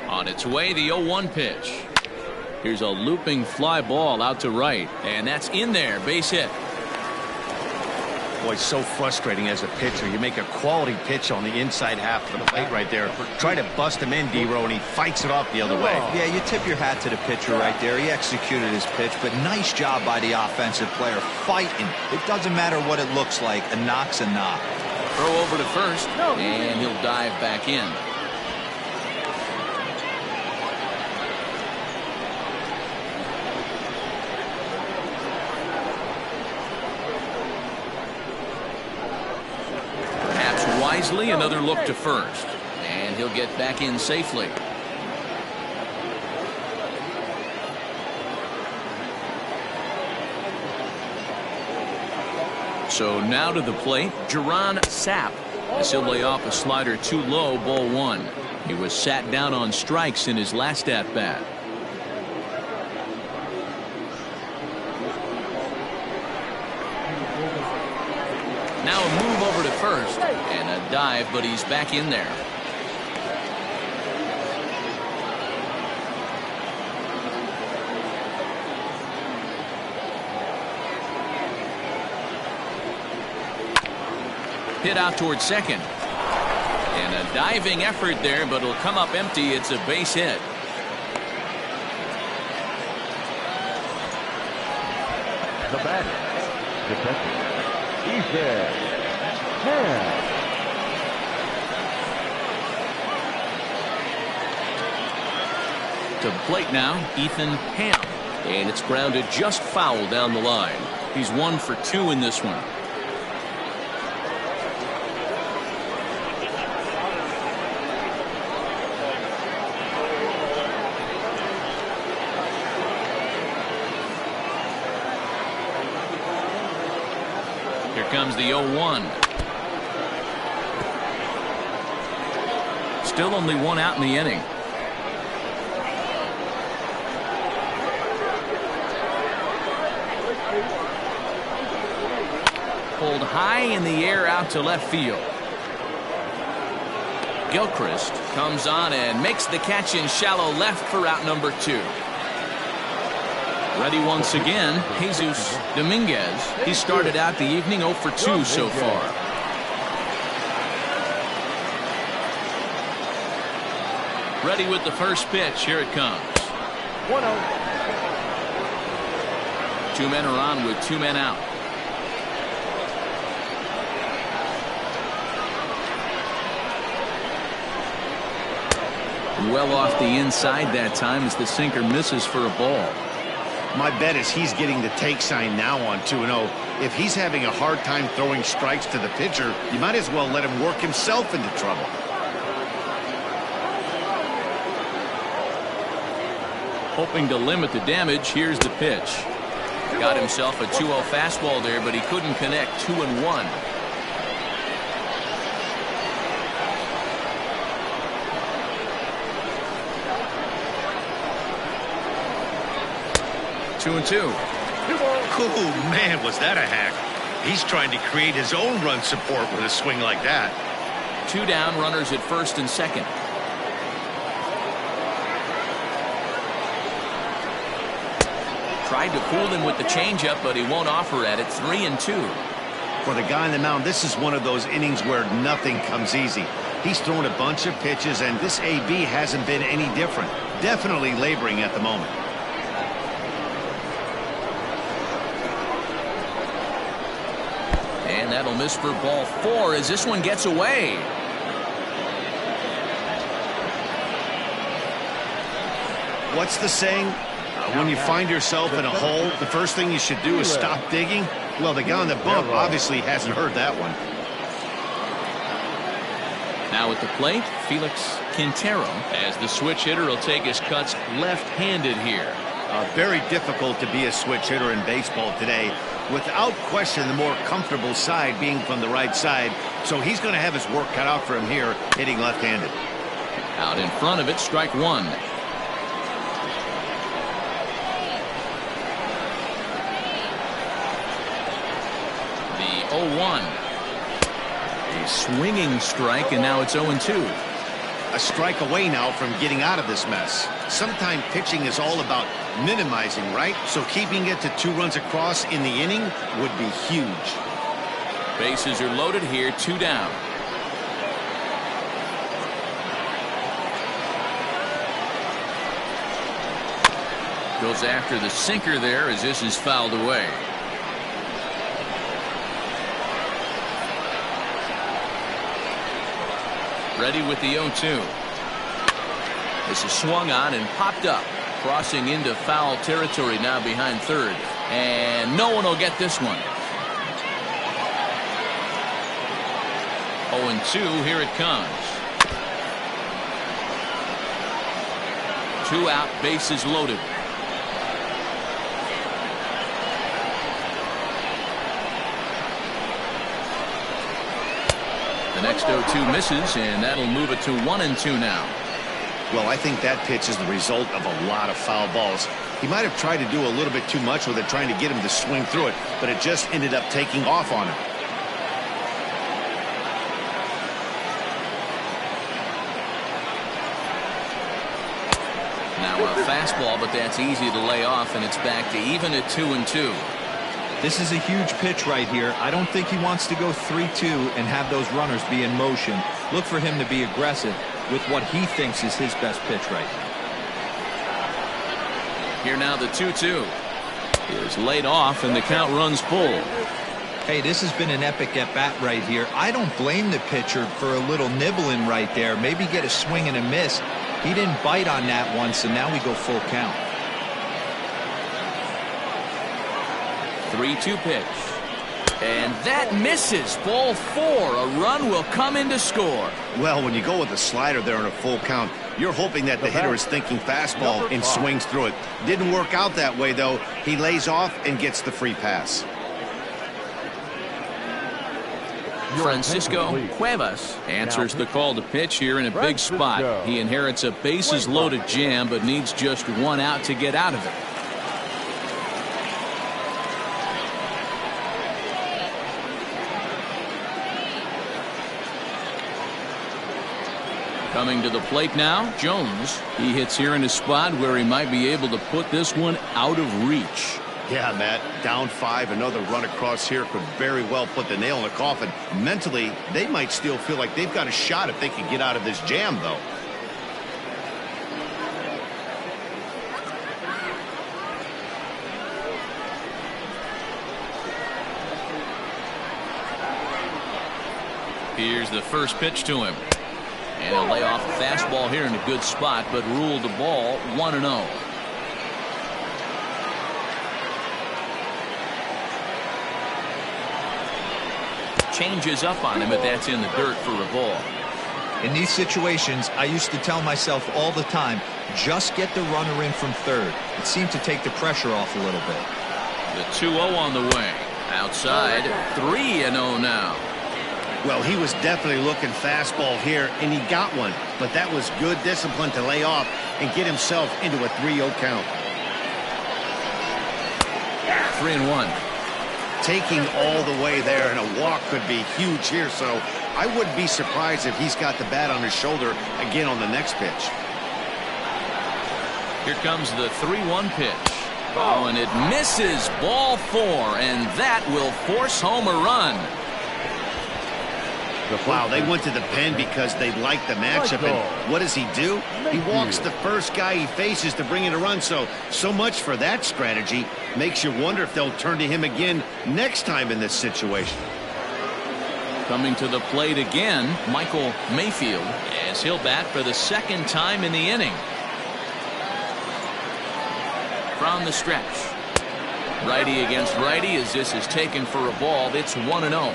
On its way, the 0-1 pitch. Here's a looping fly ball out to right, and that's in there. Base hit. Boy, it's so frustrating as a pitcher. You make a quality pitch on the inside half of the plate right there. Try to bust him in, D-Row, and he fights it off the other way. Yeah, you tip your hat to the pitcher right there. He executed his pitch, but nice job by the offensive player fighting. It doesn't matter what it looks like. A knock's a knock. Throw over to first, and he'll dive back in. Perhaps wisely, another look to first, and he'll get back in safely. So now to the plate, Jerron Sapp, as he'll lay off a slider too low, ball one. He was sat down on strikes in his last at-bat. Now a move over to first, and a dive, but he's back in there. Hit out towards second. And a diving effort there, but it'll come up empty. It's a base hit. The batter, defensive, Ethan Ham. To the plate now, Ethan Ham. And it's grounded just foul down the line. He's 1 for 2 in this one. Here comes the 0-1. Still only 1 out in the inning. Pulled high in the air out to left field. Gilchrist comes on and makes the catch in shallow left for out number 2. Ready once again, Jesus Dominguez. He started out the evening 0 for 2 so far. Ready with the first pitch. Here it comes. 1-0. 2 men are on with 2 men out. Well off the inside that time as the sinker misses for a ball. My bet is he's getting the take sign now on 2-0. If he's having a hard time throwing strikes to the pitcher, you might as well let him work himself into trouble. Hoping to limit the damage, here's the pitch. Got himself a 2-0 fastball there, but he couldn't connect. 2-1. Two and 2. Oh, man, was that a hack. He's trying to create his own run support with a swing like that. 2 down, runners at first and second. Tried to fool him with the changeup, but he won't offer at it. 3 and 2. For the guy on the mound, this is one of those innings where nothing comes easy. He's thrown a bunch of pitches, and this AB hasn't been any different. Definitely laboring at the moment. And that'll miss for ball 4 as this one gets away. What's the saying? When you find yourself in a hole, the first thing you should do is stop digging. Well, the guy on the bump obviously hasn't heard that one. Now at the plate, Felix Quintero, as the switch hitter will take his cuts left-handed here. Very difficult to be a switch hitter in baseball today. Without question, the more comfortable side being from the right side. So he's going to have his work cut out for him here, hitting left-handed. Out in front of it, strike 1. The 0-1. A swinging strike, and now it's 0-2. A strike away now from getting out of this mess. Sometimes pitching is all about minimizing, right? So keeping it to 2 runs across in the inning would be huge. Bases are loaded here, 2 down. Goes after the sinker there as this is fouled away. Ready with the 0-2. This is swung on and popped up. Crossing into foul territory now behind third. And no one will get this one. 0-2, here it comes. 2 out, bases loaded. The next 0-2 misses, and that'll move it to 1-2 now. Well, I think that pitch is the result of a lot of foul balls. He might have tried to do a little bit too much with it, trying to get him to swing through it, but it just ended up taking off on him. Now a fastball, but that's easy to lay off, and it's back to even at 2-2. This is a huge pitch right here. I don't think he wants to go 3-2 and have those runners be in motion. Look for him to be aggressive with what he thinks is his best pitch right now. Here now the 2-2 is laid off, and the count runs full. Hey, this has been an epic at-bat right here. I don't blame the pitcher for a little nibbling right there. Maybe get a swing and a miss. He didn't bite on that one, so now we go full count. 3-2 pitch. And that misses. Ball 4. A run will come in to score. Well, when you go with a slider there in a full count, you're hoping that the hitter is thinking fastball and swings through it. Didn't work out that way, though. He lays off and gets the free pass. Francisco Cuevas answers the call to pitch here in a big spot. He inherits a bases-loaded jam, but needs just 1 out to get out of it. Coming to the plate now, Jones. He hits here in a spot where he might be able to put this one out of reach. Yeah, Matt, down 5, another run across here could very well put the nail in the coffin. Mentally, they might still feel like they've got a shot if they can get out of this jam, though. Here's the first pitch to him. And he'll lay off a fastball here in a good spot, but ruled the ball 1-0. Changes up on him, but that's in the dirt for a ball. In these situations, I used to tell myself all the time, just get the runner in from third. It seemed to take the pressure off a little bit. The 2-0 on the way. Outside, 3-0 now. Well, he was definitely looking fastball here, and he got one. But that was good discipline to lay off and get himself into a 3-0 count. 3-1. Taking all the way there, and a walk could be huge here, so I wouldn't be surprised if he's got the bat on his shoulder again on the next pitch. Here comes the 3-1 pitch. Oh, and it misses. Ball 4, and that will force home a run. Wow, they went to the pen because they liked the matchup, and what does he do? He walks the first guy he faces to bring in a run, so much for that strategy. Makes you wonder if they'll turn to him again next time in this situation. Coming to the plate again, Michael Mayfield, as he'll bat for the second time in the inning. From the stretch. Righty against righty as this is taken for a ball. It's 1-0.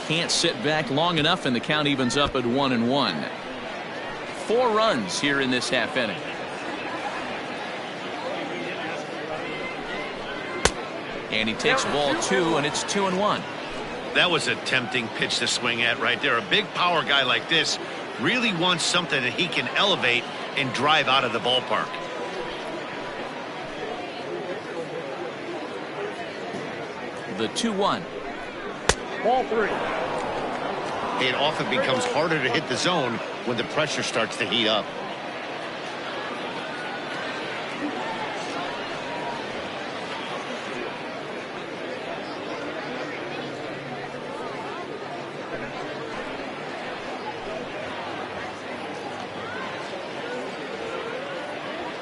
Can't sit back long enough, and the count evens up at 1-1. 4 runs here in this half inning. And he takes ball 2, and it's 2-1. That was a tempting pitch to swing at right there. A big power guy like this really wants something that he can elevate and drive out of the ballpark. The 2-1. Ball 3. It often becomes harder to hit the zone when the pressure starts to heat up.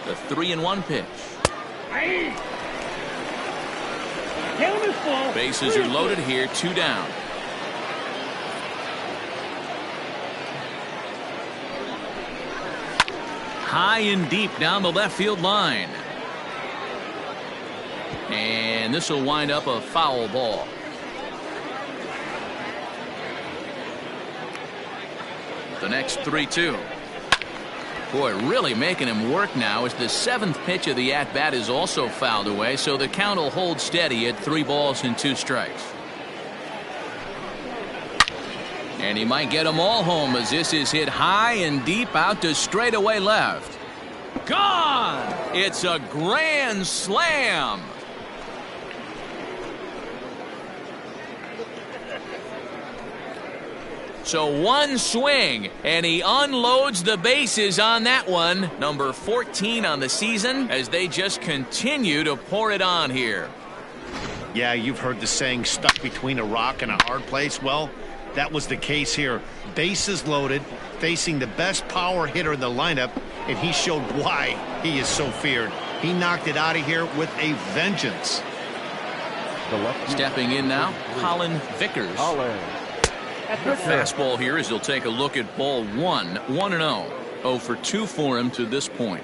The 3-1 pitch. Count is full. Bases are loaded here, 2 down. High and deep down the left field line. And this will wind up a foul ball. The next 3-2. Boy, really making him work now as the 7th pitch of the at-bat is also fouled away, so the count will hold steady at 3 balls and 2 strikes. And he might get them all home as this is hit high and deep out to straightaway left. Gone! It's a grand slam! So one swing, and he unloads the bases on that one. Number 14 on the season as they just continue to pour it on here. Yeah, you've heard the saying, stuck between a rock and a hard place. Well, that was the case here. Bases loaded, facing the best power hitter in the lineup, and he showed why he is so feared. He knocked it out of here with a vengeance. Stepping in now, Colin Vickers. Fastball here as he'll take a look at ball 1, 1-0. 0 for 2 for him to this point.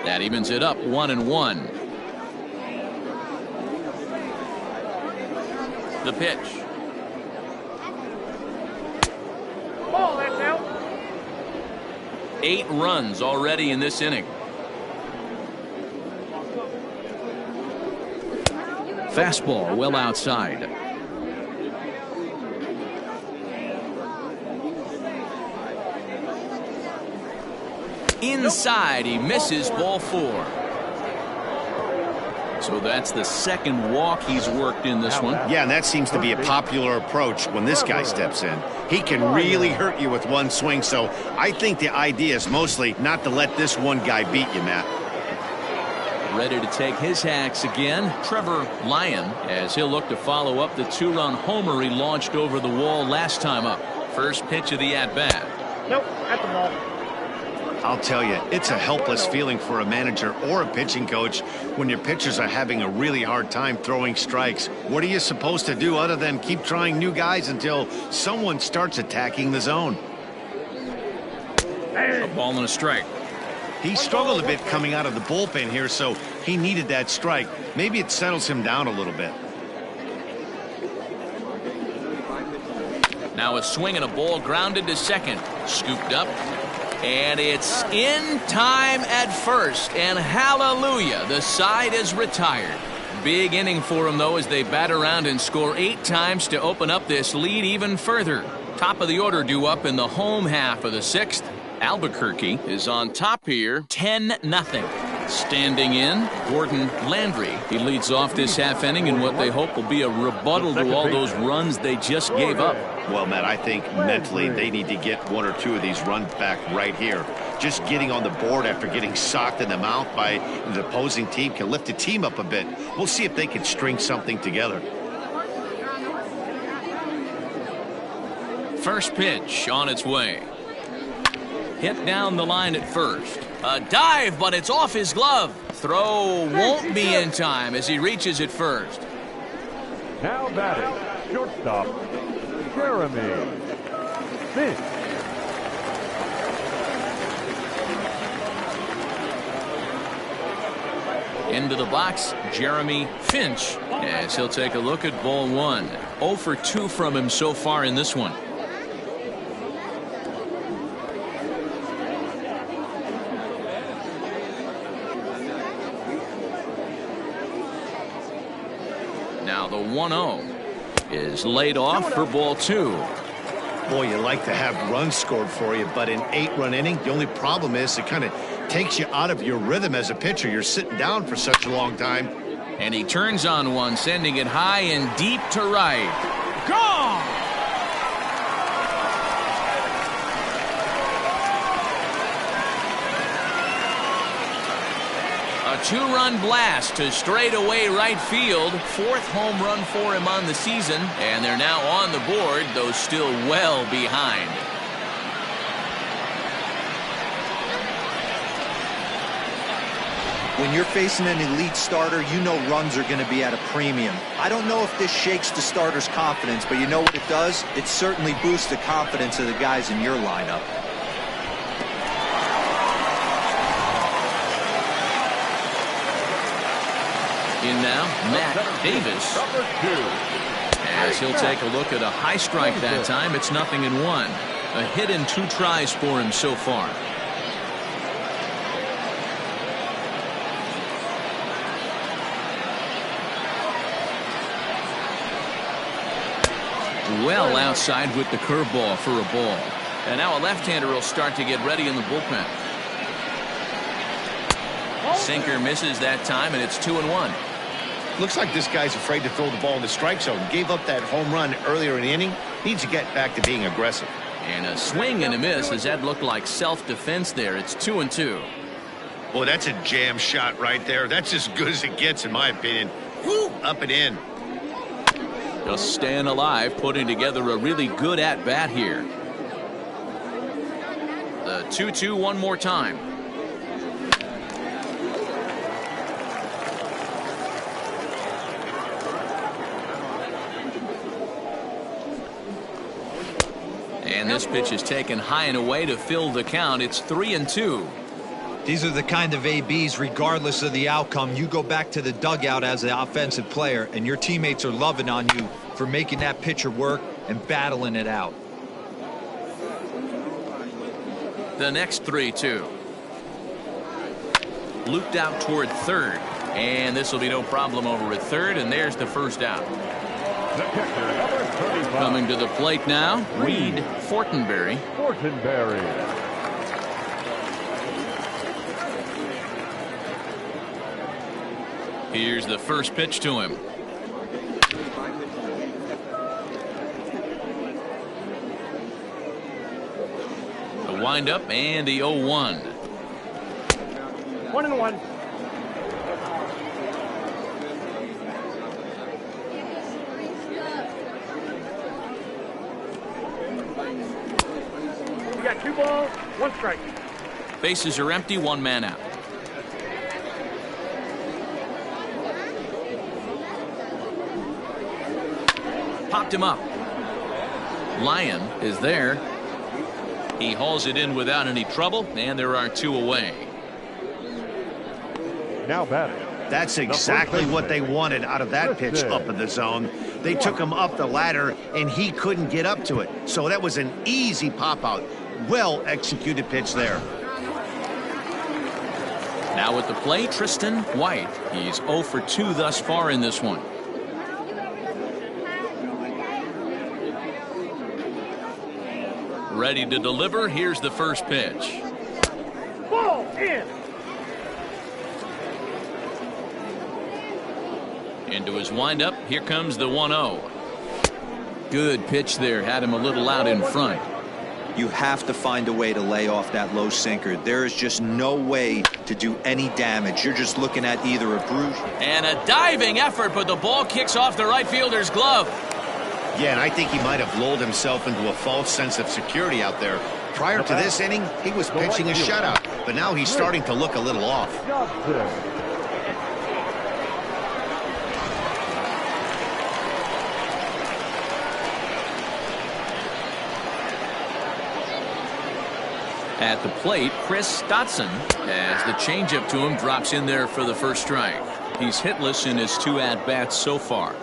That evens it up 1-1. The pitch. Ball, that's out. 8 runs already in this inning. Fastball well outside. Inside, he misses ball 4. So that's the second walk he's worked in this one. Yeah, and that seems to be a popular approach when this guy steps in. He can really hurt you with one swing, so I think the idea is mostly not to let this one guy beat you, Matt. Ready to take his hacks again, Trevor Lyon, as he'll look to follow up the 2-run homer he launched over the wall last time up. First pitch of the at-bat. Nope, at the ball. I'll tell you, it's a helpless feeling for a manager or a pitching coach when your pitchers are having a really hard time throwing strikes. What are you supposed to do other than keep trying new guys until someone starts attacking the zone? A ball and a strike. He struggled a bit coming out of the bullpen here, so he needed that strike. Maybe it settles him down a little bit. Now a swing and a ball grounded to second. Scooped up. And it's in time at first. And hallelujah, the side is retired. Big inning for them, though, as they bat around and score 8 times to open up this lead even further. Top of the order due up in the home half of the 6th. Albuquerque is on top here, 10-0. Standing in, Gordon Landry. He leads off this half inning in what they hope will be a rebuttal to all those runs they just gave up. Well, Matt, I think mentally they need to get 1 or 2 of these runs back right here. Just getting on the board after getting socked in the mouth by the opposing team can lift the team up a bit. We'll see if they can string something together. First pitch on its way. Hit down the line at first. A dive, but it's off his glove. Throw won't be in time as he reaches it first. Now batting, shortstop, Jeremy Finch. Into the box, Jeremy Finch, as he'll take a look at ball 1. 0 for 2 from him so far in this one. Now the 1-0 is laid off for ball 2. Boy, you like to have runs scored for you, but in 8-run inning, the only problem is it kind of takes you out of your rhythm as a pitcher. You're sitting down for such a long time. And he turns on one, sending it high and deep to right. Gone! A two-run blast to straightaway right field. 4th home run for him on the season, and they're now on the board, though still well behind. When you're facing an elite starter, you know runs are going to be at a premium. I don't know if this shakes the starter's confidence, but you know what it does? It certainly boosts the confidence of the guys in your lineup. In now, Matt Davis. As he'll take a look at a high strike that time. It's 0-1. A hit in 2 tries for him so far. Well outside with the curveball for a ball. And now a left-hander will start to get ready in the bullpen. Sinker misses that time, and it's 2-1. Looks like this guy's afraid to throw the ball in the strike zone. Gave up that home run earlier in the inning. Needs to get back to being aggressive. And a swing and a miss, as that looked like self-defense there. It's 2-2. Boy, that's a jam shot right there. That's as good as it gets, in my opinion. Woo, up and in. Just staying alive, putting together a really good at-bat here. The 2-2 one more time. And this pitch is taken high and away to fill the count. It's 3-2. These are the kind of ABs, regardless of the outcome, you go back to the dugout as an offensive player, and your teammates are loving on you for making that pitcher work and battling it out. The next 3-2. Looped out toward third. And this will be no problem over at third, and there's the first out. Coming to the plate now, Reed Fortenberry. Here's the first pitch to him. The windup and the 0-1. 1-1. We got 2 balls, 1 strike. Bases are empty, 1 man out. Popped him up. Lyon is there. He hauls it in without any trouble, and there are 2 away. Now batting. That's exactly what they wanted out of that pitch up in the zone. They took him up the ladder, and he couldn't get up to it. So that was an easy pop-out. Well-executed pitch there. Now at the plate, Tristan White. He's 0 for 2 thus far in this one. Ready to deliver. Here's the first pitch. Ball in. Into his windup. Here comes the 1-0. Good pitch there. Had him a little out in front. You have to find a way to lay off that low sinker. There is just no way to do any damage. You're just looking at either a bruise. And a diving effort, but the ball kicks off the right fielder's glove. Yeah, and I think he might have lulled himself into a false sense of security out there. Prior to this inning, he was pitching a shutout, but now he's starting to look a little off. At the plate, Chris Stotson, as the changeup to him drops in there for the first strike. He's hitless in his 2 at-bats so far.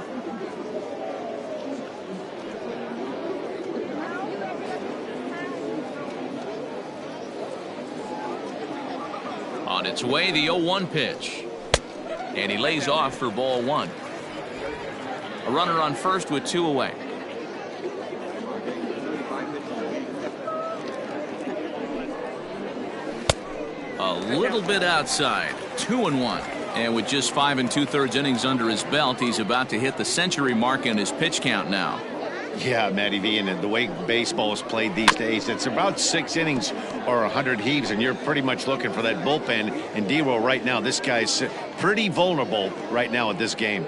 On its way, the 0-1 pitch. And he lays off for ball 1. A runner on first with 2 away. A little bit outside. 2-1. And with just 5 2/3 innings under his belt, he's about to hit the century mark in his pitch count now. Yeah, Matty V, and the way baseball is played these days, it's about 6 innings or 100 heaves, and you're pretty much looking for that bullpen. And D-Roll right now, this guy's pretty vulnerable right now at this game.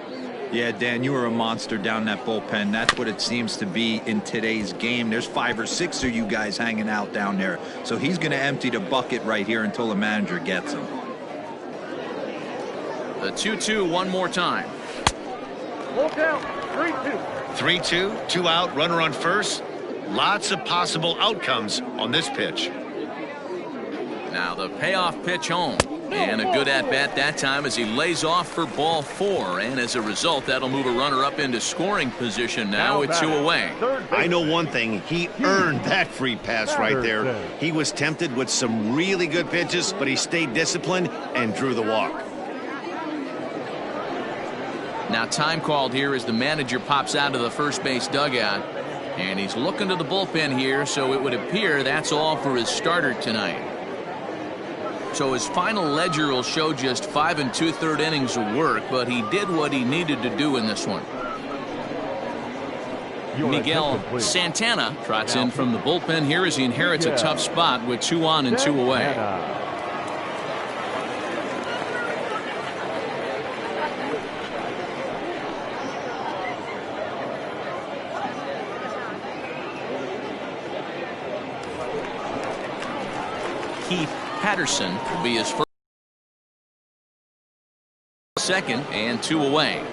Yeah, Dan, you were a monster down that bullpen. That's what it seems to be in today's game. There's 5 or 6 of you guys hanging out down there. So he's going to empty the bucket right here until the manager gets him. The 2-2 one more time. Full count. 3-2. 3-2, 2 out, runner on first. Lots of possible outcomes on this pitch. Now the payoff pitch home. And a good at-bat that time as he lays off for ball 4. And as a result, that'll move a runner up into scoring position now with 2 away. I know one thing. He earned that free pass right there. He was tempted with some really good pitches, but he stayed disciplined and drew the walk. Now time called here as the manager pops out of the first base dugout. And he's looking to the bullpen here, so it would appear that's all for his starter tonight. So his final ledger will show just 5 2/3 innings of work, but he did what he needed to do in this one. Miguel Santana trots in from the bullpen here as he inherits a tough spot with 2 on and 2 away. Keith Patterson will be his first, second, and 2 away.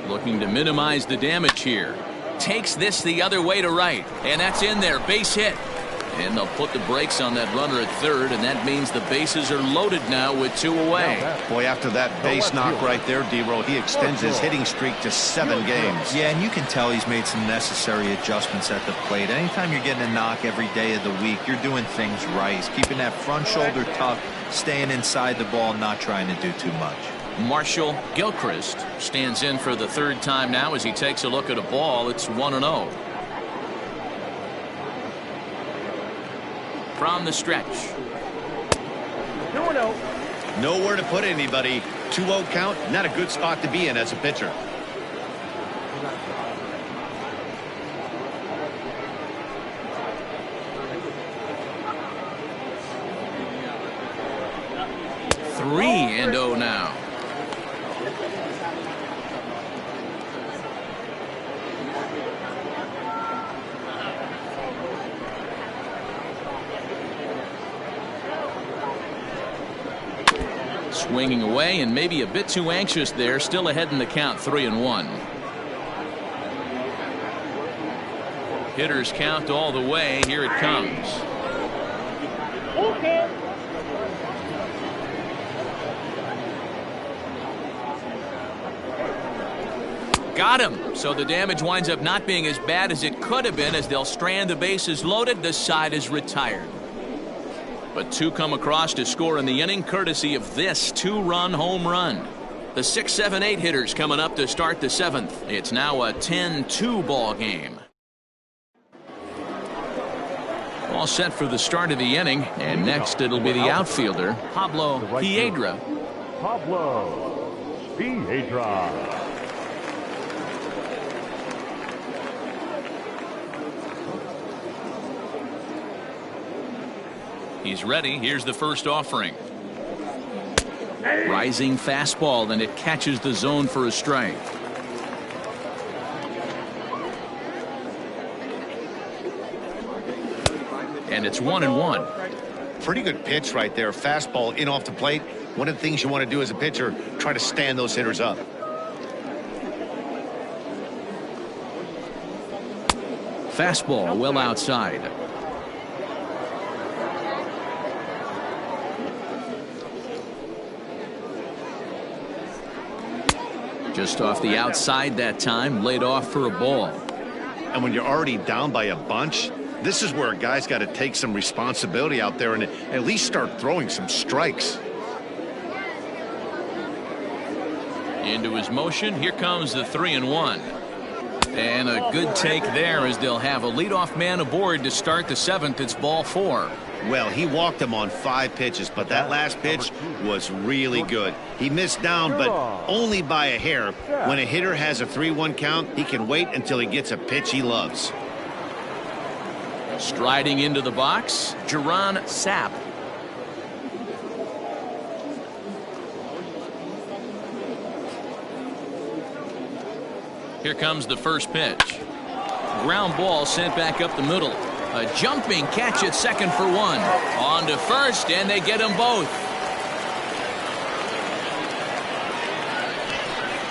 Looking to minimize the damage here. Takes this the other way to right, and that's in there. Base hit. And they'll put the brakes on that runner at third, and that means the bases are loaded now with 2 away. Boy, after that base knock right there, D-Roll, he extends his hitting streak to 7 games. Yeah, and you can tell he's made some necessary adjustments at the plate. Anytime you're getting a knock every day of the week, you're doing things right. He's keeping that front shoulder tucked, staying inside the ball, not trying to do too much. Marshall Gilchrist stands in for the 3rd time now as he takes a look at a ball. It's 1-0. From the stretch. 2-0. Nowhere to put anybody. 2-0 count, not a good spot to be in as a pitcher. Three and 0 now. Swinging away and maybe a bit too anxious there. Still ahead in the count, 3-1. Hitters count all the way. Here it comes. Okay. Got him. So the damage winds up not being as bad as it could have been as they'll strand the bases loaded. The side is retired. But 2 come across to score in the inning courtesy of this 2-run home run. The 6, 7, 8 hitters coming up to start the 7th. It's now a 10-2 ball game. All set for the start of the inning, and next it'll be the outfielder, Pablo Piedra. Pablo Piedra. He's ready. Here's the first offering. Rising fastball, and it catches the zone for a strike. And it's 1-1. Pretty good pitch right there. Fastball in off the plate. One of the things you want to do as a pitcher, try to stand those hitters up. Fastball well outside. Just off the outside that time, laid off for a ball. And when you're already down by a bunch, this is where a guy's got to take some responsibility out there and at least start throwing some strikes. Into his motion. Here comes the 3-1. And a good take there as they'll have a leadoff man aboard to start the 7th. It's ball 4. Well, he walked him on 5 pitches, but that last pitch was really good. He missed down, but only by a hair. When a hitter has a 3-1 count, he can wait until he gets a pitch he loves. Striding into the box, Jerron Sapp. Here comes the first pitch. Ground ball sent back up the middle. A jumping catch at second for 1. On to first, and they get them both.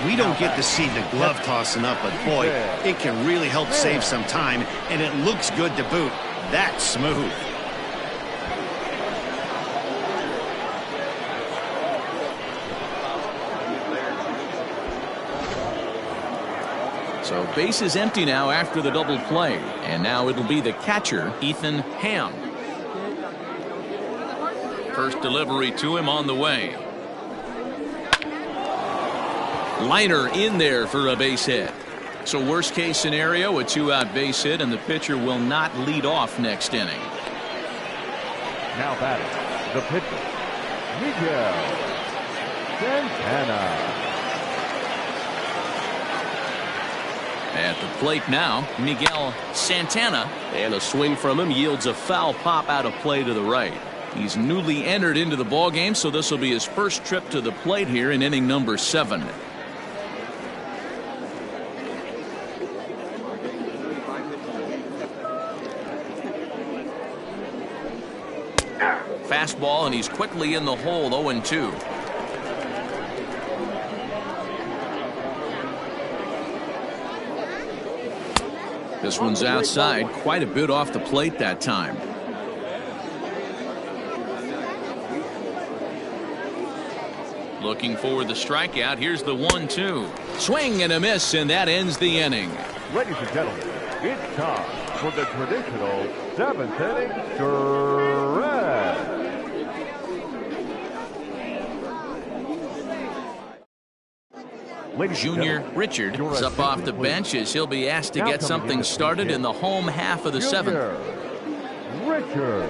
We don't get to see the glove tossing up, but boy, it can really help save some time, and it looks good to boot. That's smooth. So base is empty now after the double play, and now it'll be the catcher, Ethan Ham. First delivery to him on the way. Liner in there for a base hit. So worst case scenario, a 2-out base hit, and the pitcher will not lead off next inning. Now batting, the pitcher, Miguel Santana. At the plate now, Miguel Santana. And a swing from him yields a foul pop out of play to the right. He's newly entered into the ballgame, so this will be his first trip to the plate here in inning number 7. Fastball, and he's quickly in the hole, 0-2. This one's outside, quite a bit off the plate that time. Looking for the strikeout. Here's the 1-2. Swing and a miss, and that ends the inning. Ladies and gentlemen, it's time for the traditional 7th inning stretch. Junior Richard is up off the bench as he'll be asked to get something started in the home half of the 7th. Richard.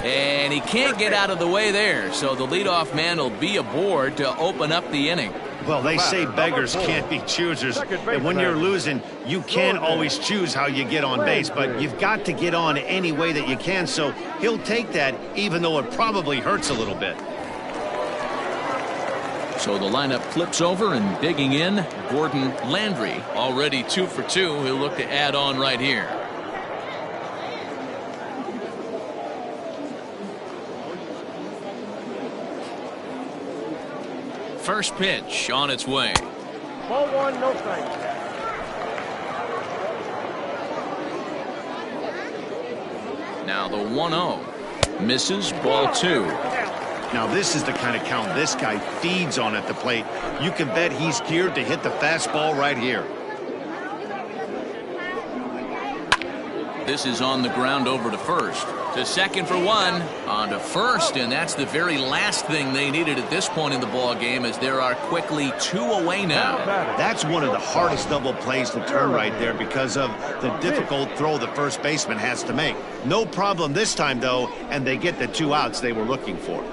And he can't get out of the way there, so the leadoff man will be aboard to open up the inning. Well, they say beggars can't be choosers, and when you're losing, you can't always choose how you get on base, but you've got to get on any way that you can, so he'll take that, even though it probably hurts a little bit. So the lineup flips over, and digging in, Gordon Landry, already 2 for 2. He'll look to add on right here. First pitch on its way. Ball 1, no strike. Now the 1-0. Misses, ball 2. Now this is the kind of count this guy feeds on at the plate. You can bet he's geared to hit the fastball right here. This is on the ground over to first. To second for 1. On to first, and that's the very last thing they needed at this point in the ball game, as there are quickly 2 away now. That's one of the hardest double plays to turn right there because of the difficult throw the first baseman has to make. No problem this time, though, and they get the 2 outs they were looking for.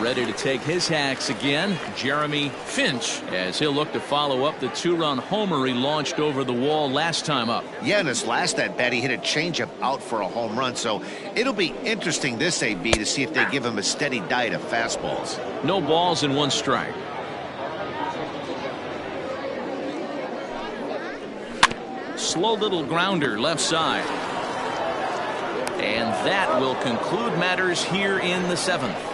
Ready to take his hacks again, Jeremy Finch, as he'll look to follow up the 2-run homer he launched over the wall last time up. Yeah, in his last at-bat, he hit a changeup out for a home run, so it'll be interesting this AB to see if they give him a steady diet of fastballs. No balls and 1 strike. Slow little grounder left side. And that will conclude matters here in the 7th.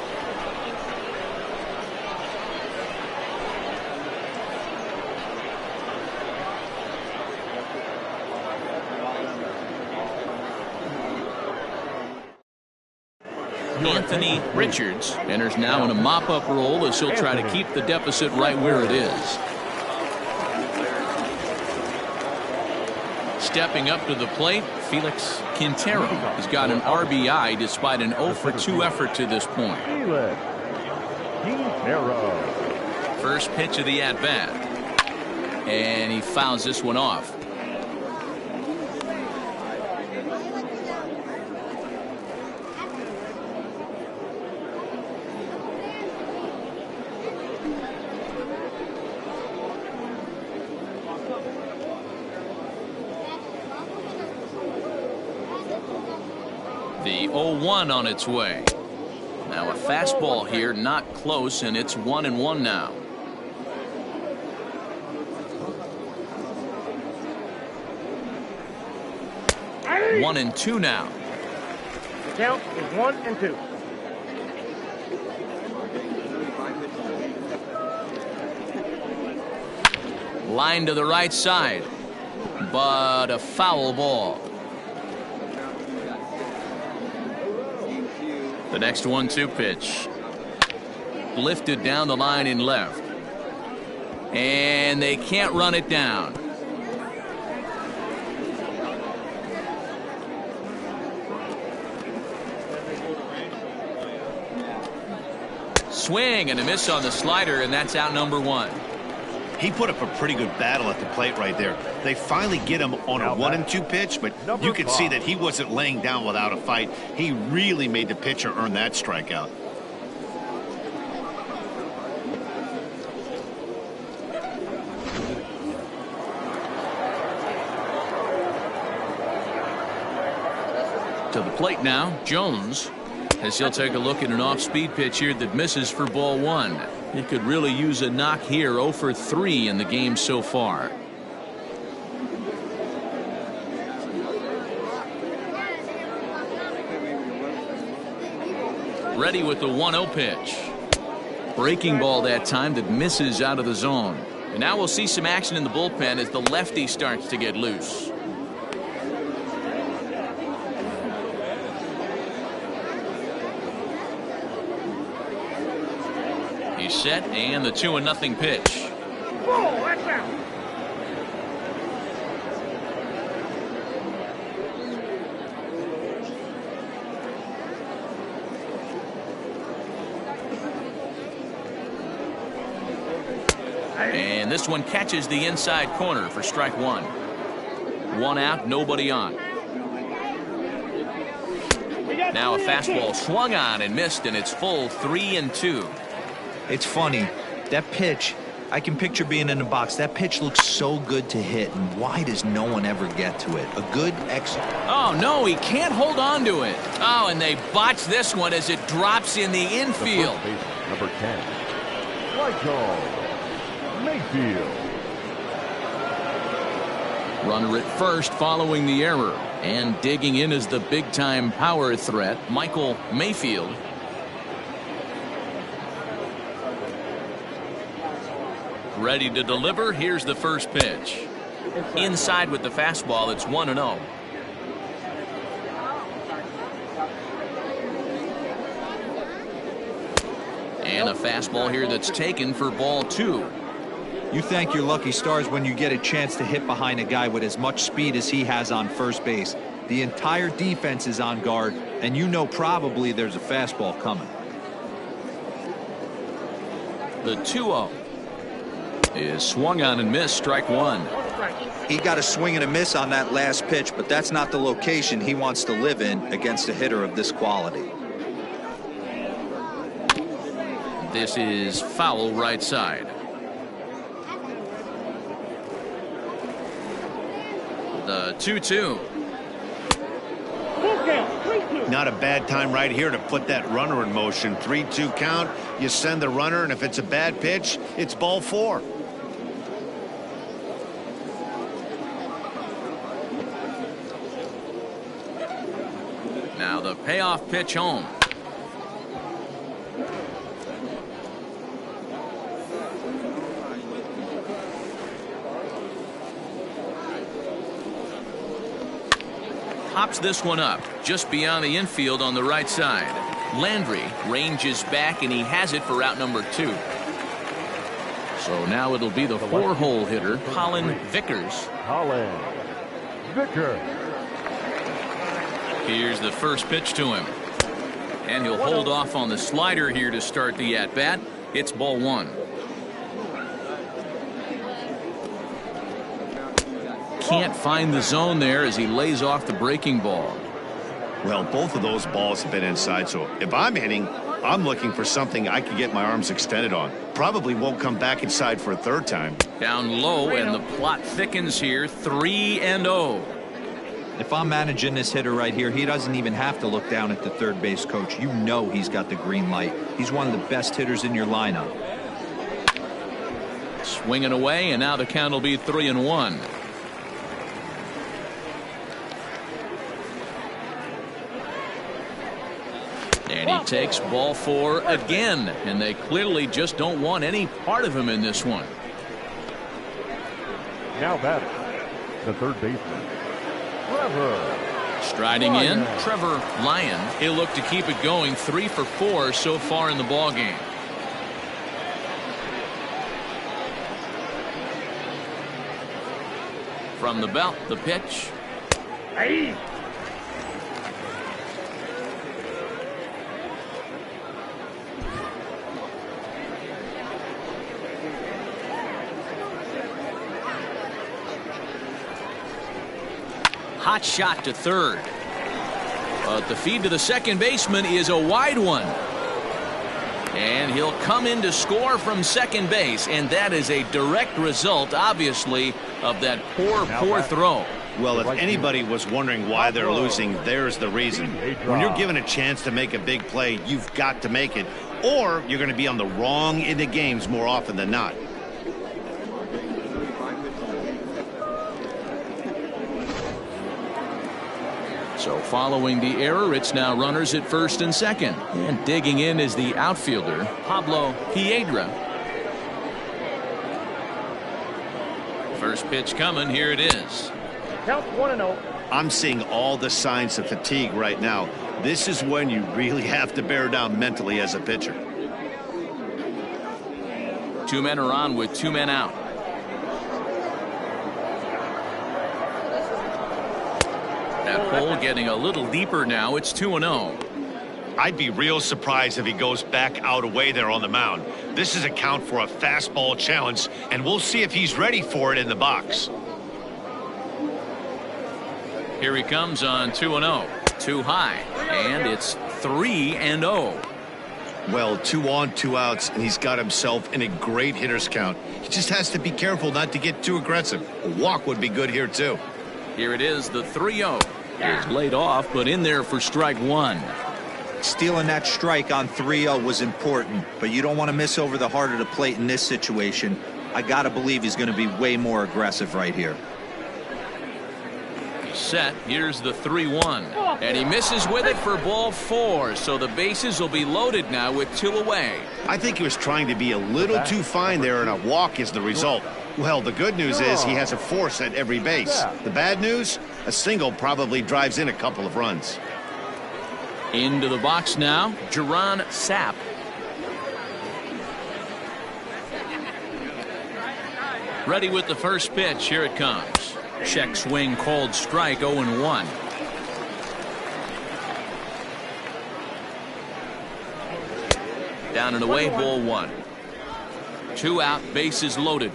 Anthony Richards enters now in a mop-up role as he'll try to keep the deficit right where it is. stepping up to the plate, Felix Quintero has got an RBI despite an 0 for 2 effort to this point. Felix Quintero. First pitch of the at-bat. And he fouls this one off. The 0-1 on its way. Now a fastball here, not close, and it's 1-1 now. Hey! 1-2 now. The count is 1-2. Line to the right side, but a foul ball. The next 1-2 pitch. Lifted down the line in left. And they can't run it down. Swing and a miss on the slider, and that's out number 1. He put up a pretty good battle at the plate right there. They finally get him on a 1-2 pitch, but you can see that he wasn't laying down without a fight. He really made the pitcher earn that strikeout. To the plate now, Jones, as he'll take a look at an off-speed pitch here that misses for ball 1. He could really use a knock here. 0 for 3 in the game so far. Ready with the 1-0 pitch. Breaking ball that time that misses out of the zone. And now we'll see some action in the bullpen as the lefty starts to get loose. He's set, and the 2-0 pitch. Whoa, that's out. And this one catches the inside corner for strike 1. 1 out, nobody on. Now a fastball swung on and missed, and it's full 3-2. It's funny, that pitch, I can picture being in the box. That pitch looks so good to hit, and why does no one ever get to it? A good Oh, no, he can't hold on to it. Oh, and they botch this one as it drops in the infield. The first baseman, number 10, Mayfield. Runner at first following the error. And digging in is the big-time power threat, Michael Mayfield. Ready to deliver. Here's the first pitch. Inside with the fastball. It's 1-0. And a fastball here that's taken for ball 2. You thank your lucky stars when you get a chance to hit behind a guy with as much speed as he has on first base. The entire defense is on guard, and you know probably there's a fastball coming. The 2-0 is swung on and missed, strike 1. He got a swing and a miss on that last pitch, but that's not the location he wants to live in against a hitter of this quality. This is foul right side. The 2-2. Not a bad time right here to put that runner in motion. 3-2 count. You send the runner, and if it's a bad pitch, it's ball 4. Now the payoff pitch home. Pops this one up just beyond the infield on the right side. Landry ranges back, and he has it for out number 2. So now it'll be the 4-hole hitter, Colin Vickers. Colin Vickers. Here's the first pitch to him. And he'll hold off on the slider here to start the at-bat. It's ball one. Can't find the zone there as he lays off the breaking ball. Well, both of those balls have been inside, so if I'm hitting, I'm looking for something I can get my arms extended on. Probably won't come back inside for a third time. Down low, and the plot thickens here. 3-0. If I'm managing this hitter right here, he doesn't even have to look down at the third base coach. You know he's got the green light. He's one of the best hitters in your lineup. Swinging away, and now the count will be 3-1. And he takes ball four again, and they clearly just don't want any part of him in this one. Now batting, the third baseman, Trevor. Striding in, Trevor Lyon. He'll look to keep it going. 3 for 4 so far in the ball game. From the belt, the pitch. Hey. Hot shot to third. But the feed to the second baseman is a wide one. And he'll come in to score from second base. And that is a direct result, obviously, of that poor throw. Well, if anybody was wondering why they're losing, there's the reason. When you're given a chance to make a big play, you've got to make it, or you're going to be on the wrong end of games more often than not. So following the error, it's now runners at first and second. And digging in is the outfielder, Pablo Piedra. First pitch coming. Here it is. Count 1-0. I'm seeing all the signs of fatigue right now. This is when you really have to bear down mentally as a pitcher. 2 men are on with 2 men out. That hole getting a little deeper now. It's 2-0. I'd be real surprised if he goes back out away there on the mound. This is a count for a fastball challenge, and we'll see if he's ready for it in the box. Here he comes on 2-0. Too high, and it's 3-0. Well, 2 on, 2 outs, and he's got himself in a great hitter's count. He just has to be careful not to get too aggressive. A walk would be good here, too. Here it is, the 3-0. It's laid off, but in there for strike one. Stealing that strike on 3-0 was important, but you don't want to miss over the heart of the plate in this situation. I got to believe he's going to be way more aggressive right here. Set. Here's the 3-1. And he misses with it for ball 4. So the bases will be loaded now with 2 away. I think he was trying to be a little too fine there, and a walk is the result. Well, the good news is he has a force at every base. The bad news? A single probably drives in a couple of runs. Into the box now, Jerron Sapp. Ready with the first pitch. Here it comes. Check swing called strike. 0-1. Down and away, ball 1. 2 out, bases loaded.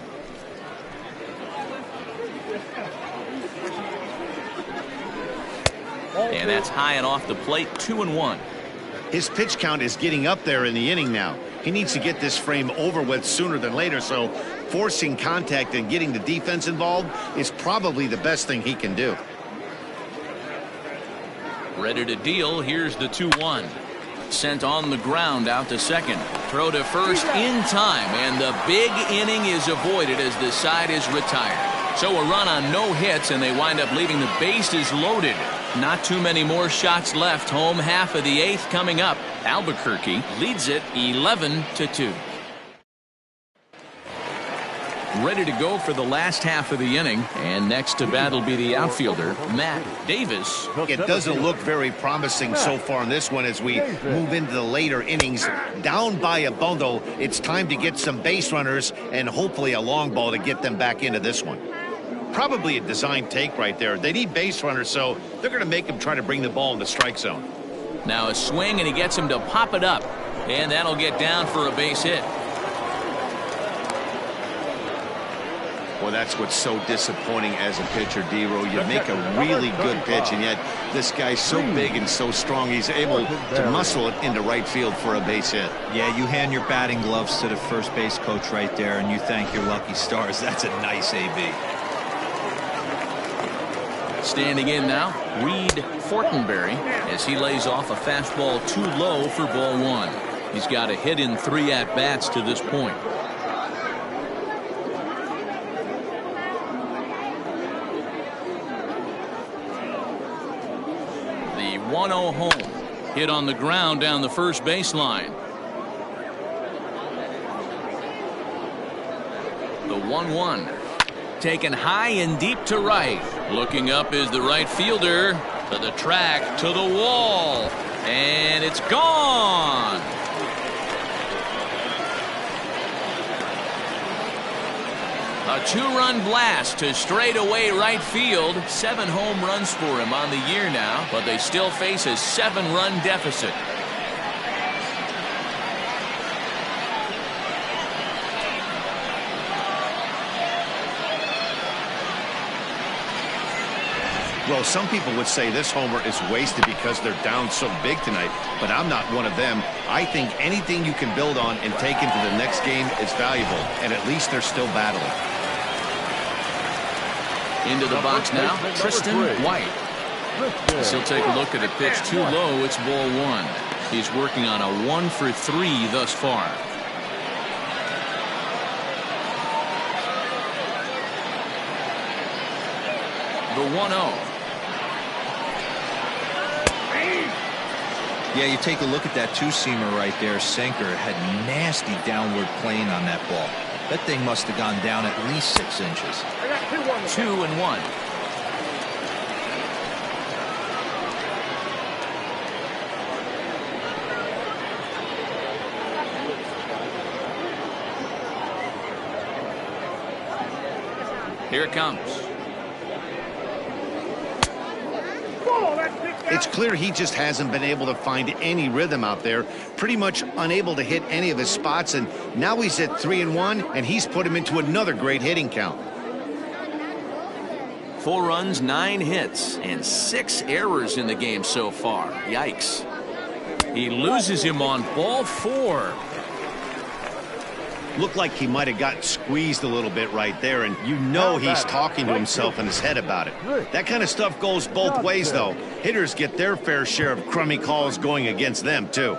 And that's high and off the plate. 2-1. His pitch count is getting up there in the inning now. He needs to get this frame over with sooner than later, so forcing contact and getting the defense involved is probably the best thing he can do. Ready to deal. Here's the 2-1. Sent on the ground out to second. Throw to first in time, and the big inning is avoided as the side is retired. So a run on no hits, and they wind up leaving the bases loaded. Not too many more shots left. Home half of the 8th coming up. Albuquerque leads it 11-2. Ready to go for the last half of the inning, and next to bat will be the outfielder, Matt Davis. It doesn't look very promising so far in this one as we move into the later innings. Down by a bundle, it's time to get some base runners and hopefully a long ball to get them back into this one. probably a design take right there. They need base runners, so they're going to make him try to bring the ball in the strike zone. Now a swing, and he gets him to pop it up. And that'll get down for a base hit. Well, that's what's so disappointing as a pitcher, D-Row. You make a really good pitch, and yet this guy's so big and so strong, he's able to muscle it into right field for a base hit. Yeah, you hand your batting gloves to the first base coach right there, and you thank your lucky stars. That's a nice AB. Standing in now, Reed Fortenberry, as he lays off a fastball too low for ball one. He's got a hit in 3 at-bats to this point. The 1-0 home. Hit on the ground down the first baseline. The 1-1. Taken high and deep to right. Looking up is the right fielder. To the track, to the wall. And it's gone. A 2-run blast to straightaway right field. 7 home runs for him on the year now, but they still face a 7-run deficit. Well, some people would say this homer is wasted because they're down so big tonight, but I'm not one of them. I think anything you can build on and take into the next game is valuable, and at least they're still battling. Into the box now, Tristan White. As he'll take a look at a pitch too low, it's ball one. He's working on a 1 for 3 thus far. The 1-0. Yeah, you take a look at that two-seamer right there. Sinker had nasty downward plane on that ball. That thing must have gone down at least 6 inches. 2-1. Here it comes. It's clear he just hasn't been able to find any rhythm out there. Pretty much unable to hit any of his spots, and now he's at 3-1, and he's put him into another great hitting count. 4 runs, 9 hits, and 6 errors in the game so far. Yikes. He loses him on ball 4. Looked like he might have gotten squeezed a little bit right there, and you know he's talking to himself in his head about it. That kind of stuff goes both ways, though. Hitters get their fair share of crummy calls going against them, too.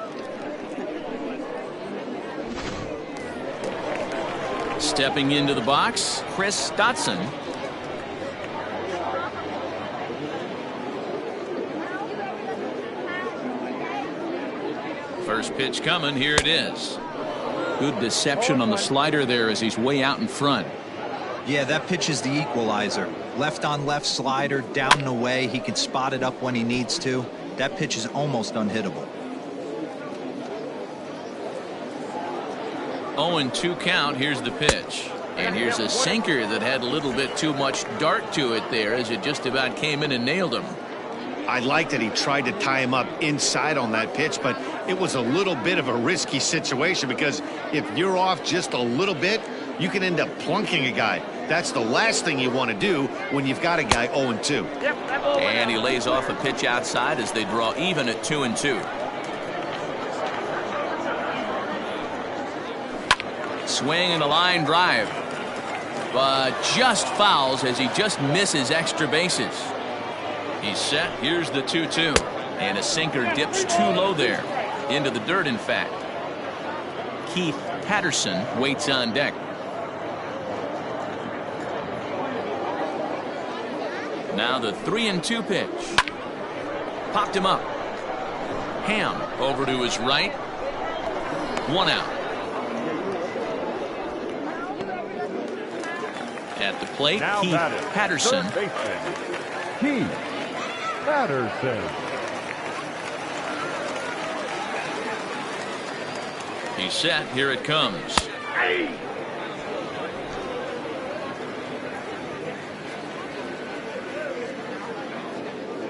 Stepping into the box, Chris Dotson. First pitch coming, here it is. Good deception on the slider there as he's way out in front. Yeah, that pitch is the equalizer. Left on left slider, down and away. He can spot it up when he needs to. That pitch is almost unhittable. 0-2 count. Here's the pitch. And here's a sinker that had a little bit too much dart to it there as it just about came in and nailed him. I like that he tried to tie him up inside on that pitch, but it was a little bit of a risky situation because if you're off just a little bit, you can end up plunking a guy. That's the last thing you want to do when you've got a guy 0-2. And he lays off a pitch outside as they draw even at 2-2. Swing and a line drive, but just fouls as he just misses extra bases. He's set. Here's the 2-2. And a sinker dips too low there. Into the dirt, in fact. Keith Patterson waits on deck. Now the 3-2 pitch. Popped him up. Ham over to his right. 1 out. At the plate, Now Keith Patterson. Keith Patterson. He's set. Here it comes.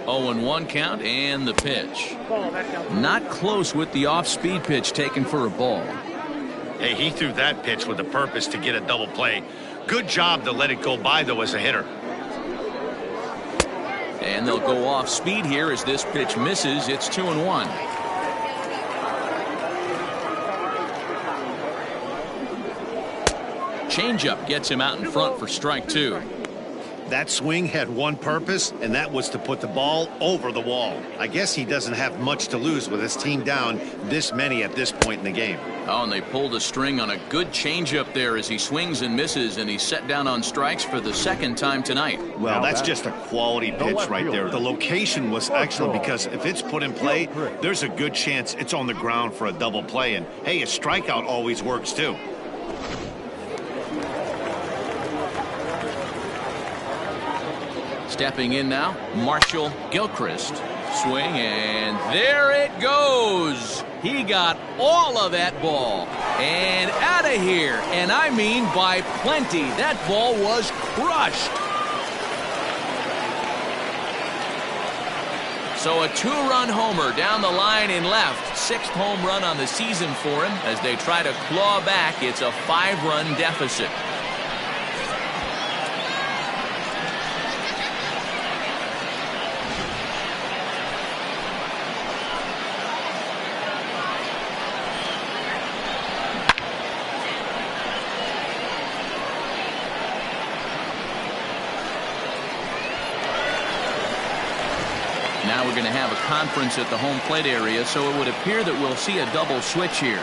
0-1 count and the pitch. Ball, that counts. Not close with the off-speed pitch taken for a ball. Hey, he threw that pitch with a purpose to get a double play. Good job to let it go by, though, as a hitter. And they'll go off speed here as this pitch misses. It's 2-1. Changeup gets him out in front for strike 2. That swing had one purpose, and that was to put the ball over the wall. I guess he doesn't have much to lose with his team down this many at this point in the game. Oh, and they pulled a string on a good changeup there as he swings and misses, and he's set down on strikes for the second time tonight. Well, that's just a quality pitch right there. The location was excellent because if it's put in play, there's a good chance it's on the ground for a double play. And, hey, a strikeout always works, too. Stepping in now, Marshall Gilchrist. Swing, and there it goes. He got all of that ball. And out of here. And I mean by plenty. That ball was crushed. So a 2-run homer down the line in left. 6th home run on the season for him. As they try to claw back, it's a 5-run deficit. Now we're going to have a conference at the home plate area, so it would appear that we'll see a double switch here.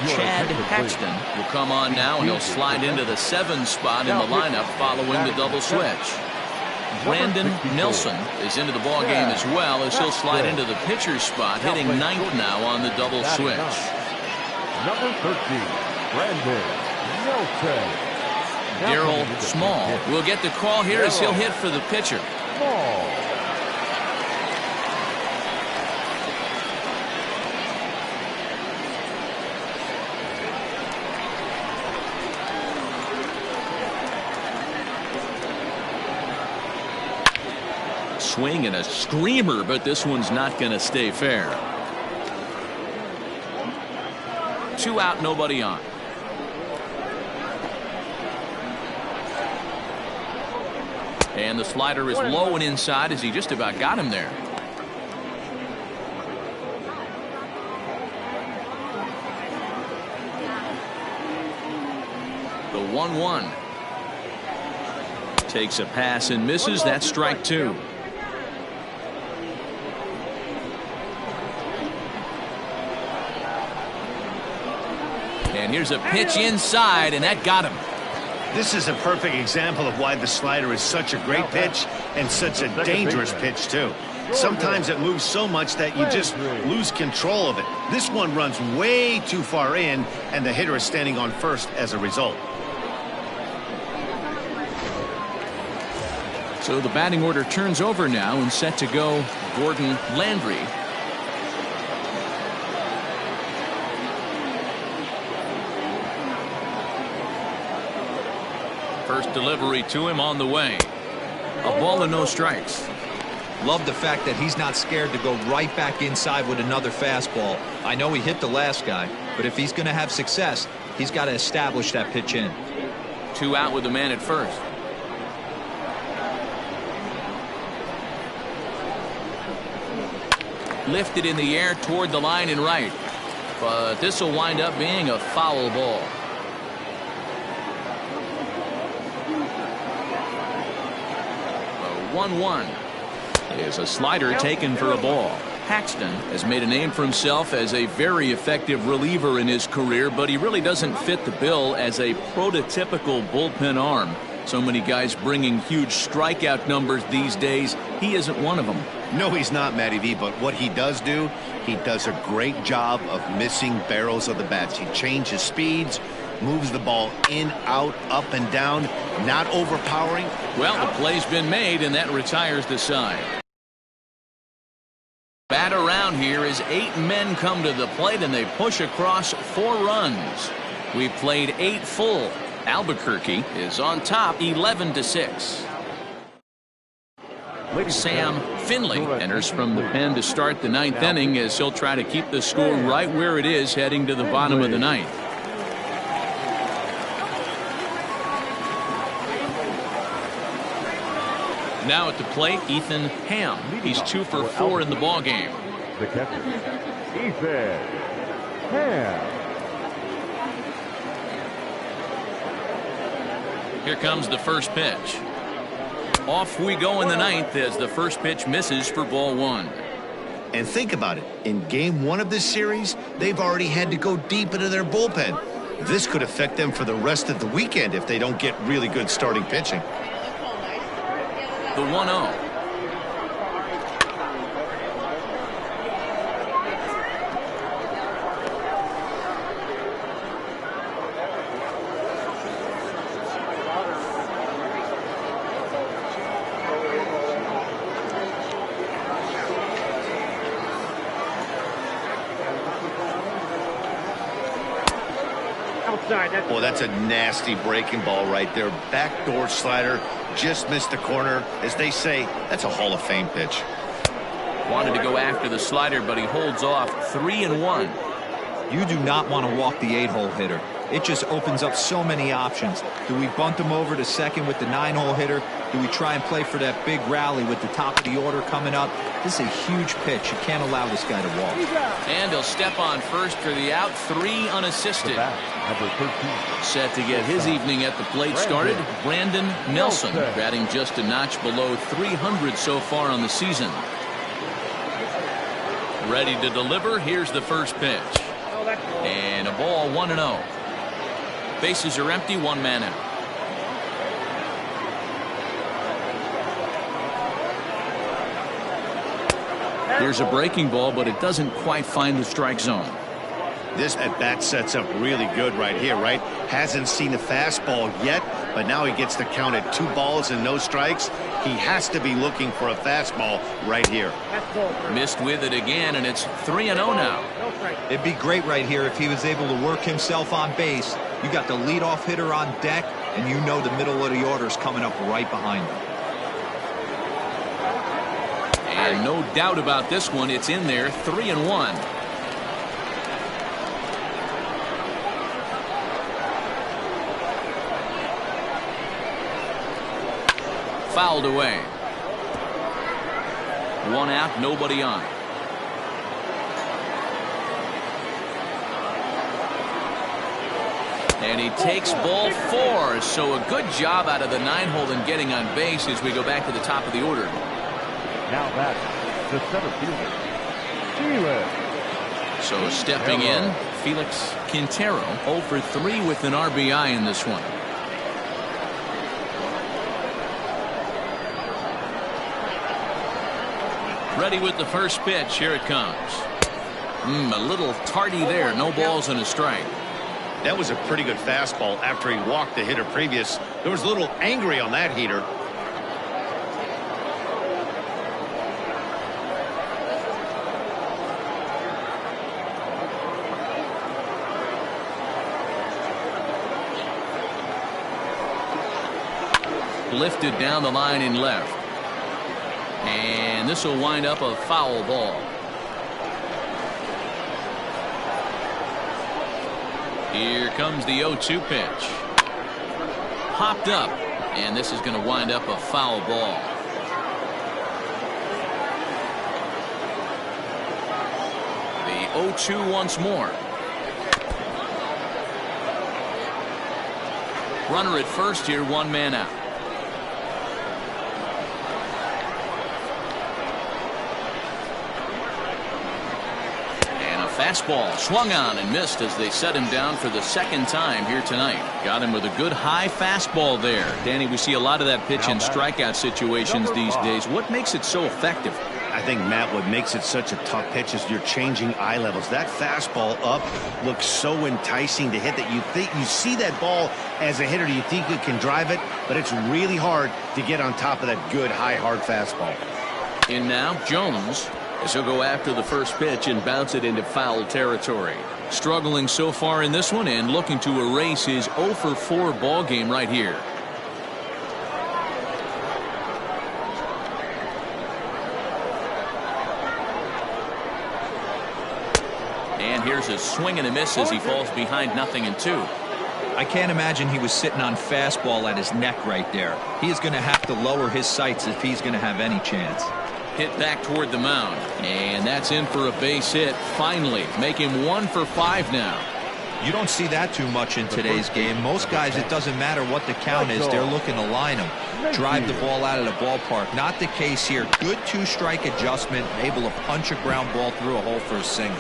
Chad Paxton will come on now, and he'll slide into the 7 spot in the lineup following the double switch. Brandon Nelson is into the ball game as well, as he'll slide into the pitcher's spot, hitting 9th now on the double switch. Number 13, Brandon Nelson. Darryl Small will get the call here as he'll hit for the pitcher. Swing and a screamer, but this one's not going to stay fair. 2 out, nobody on. And the slider is low and inside as he just about got him there. The 1-1. Takes a pass and misses. That's strike 2. And here's a pitch inside, and that got him. This is a perfect example of why the slider is such a great pitch and such a dangerous pitch, too. Sometimes it moves so much that you just lose control of it. This one runs way too far in, and the hitter is standing on first as a result. So the batting order turns over now, and set to go Gordon Landry. First delivery to him on the way. A ball and no strikes. Love the fact that he's not scared to go right back inside with another fastball. I know he hit the last guy, but if he's going to have success, he's got to establish that pitch in. 2 out with the man at first. Lifted in the air toward the line and right. But this will wind up being a foul ball. 1-1. There's a slider taken for a ball. Paxton has made a name for himself as a very effective reliever in his career, but he really doesn't fit the bill as a prototypical bullpen arm. So many guys bringing huge strikeout numbers these days. He isn't one of them. No, he's not, Matty V, but what he does do, he does a great job of missing barrels of the bats. He changes speeds, moves the ball in, out, up, and down, not overpowering. Well, the play's been made, and that retires the side. Bat around here as 8 men come to the plate, and they push across 4 runs. We've played 8 full. Albuquerque is on top 11-6. Sam Finley enters from the pen to start the ninth inning as he'll try to keep the score right where it is heading to the bottom of the ninth. Now at the plate, Ethan Ham. He's 2 for 4 in the ball game. The catcher, Ethan Ham. Here comes the first pitch. Off we go in the ninth as the first pitch misses for ball 1. And think about it. In game 1 of this series, they've already had to go deep into their bullpen. This could affect them for the rest of the weekend if they don't get really good starting pitching. The 1-0. Well, that's a nasty breaking ball right there. Backdoor slider, just missed the corner. As they say, that's a Hall of Fame pitch. Wanted to go after the slider, but he holds off. 3-1. You do not want to walk the 8-hole hitter. It just opens up so many options. Do we bunt him over to second with the 9-hole hitter? Do we try and play for that big rally with the top of the order coming up? This is a huge pitch. You can't allow this guy to walk. And he'll step on first for the out. 3 unassisted. Set to get his evening at the plate started, Brandon Nelson, batting just a notch below 300 so far on the season. Ready to deliver. Here's the first pitch. And a ball, 1-0. Bases are empty, 1 man out. Here's a breaking ball, but it doesn't quite find the strike zone. This at-bat sets up really good right here, right? Hasn't seen a fastball yet, but now he gets the count at 2 balls and no strikes. He has to be looking for a fastball right here. Missed with it again, and it's 3-0 now. It'd be great right here if he was able to work himself on base. You got the leadoff hitter on deck, and you know the middle of the order is coming up right behind him. And no doubt about this one, it's in there. 3-1. Fouled away. 1 out, nobody on. And he takes ball 4. So a good job out of the 9-hole in getting on base as we go back to the top of the order. Now that's the center fielder, Felix. So stepping in, Felix Quintero, 0 for 3 with an RBI in this one. Ready with the first pitch. Here it comes. A little tardy there. No balls and a strike. That was a pretty good fastball after he walked the hitter previous. There was a little angry on that heater. Lifted down the line in left. And this will wind up a foul ball. Here comes the 0-2 pitch. Popped up. And this is going to wind up a foul ball. The 0-2 once more. Runner at first here, 1 man out. Fastball swung on and missed as they set him down for the 2nd time here tonight. Got him with a good high fastball there. Danny, we see a lot of that pitch in strikeout situations these days. What makes it so effective? I think, Matt, what makes it such a tough pitch is you're changing eye levels. That fastball up looks so enticing to hit that you think you see that ball as a hitter. You think you can drive it, but it's really hard to get on top of that good high hard fastball. And now Jones as he'll go after the first pitch and bounce it into foul territory. Struggling so far in this one and looking to erase his 0 for 4 ball game right here. And here's a swing and a miss as he falls behind 0-2. I can't imagine he was sitting on fastball at his neck right there. He is going to have to lower his sights if he's going to have any chance. Hit back toward the mound. And that's in for a base hit. Finally, make him 1 for 5 now. You don't see that too much in today's game. Most guys, it doesn't matter what the count is, they're looking to line them, drive the ball out of the ballpark. Not the case here. Good 2-strike adjustment, able to punch a ground ball through a hole for a single.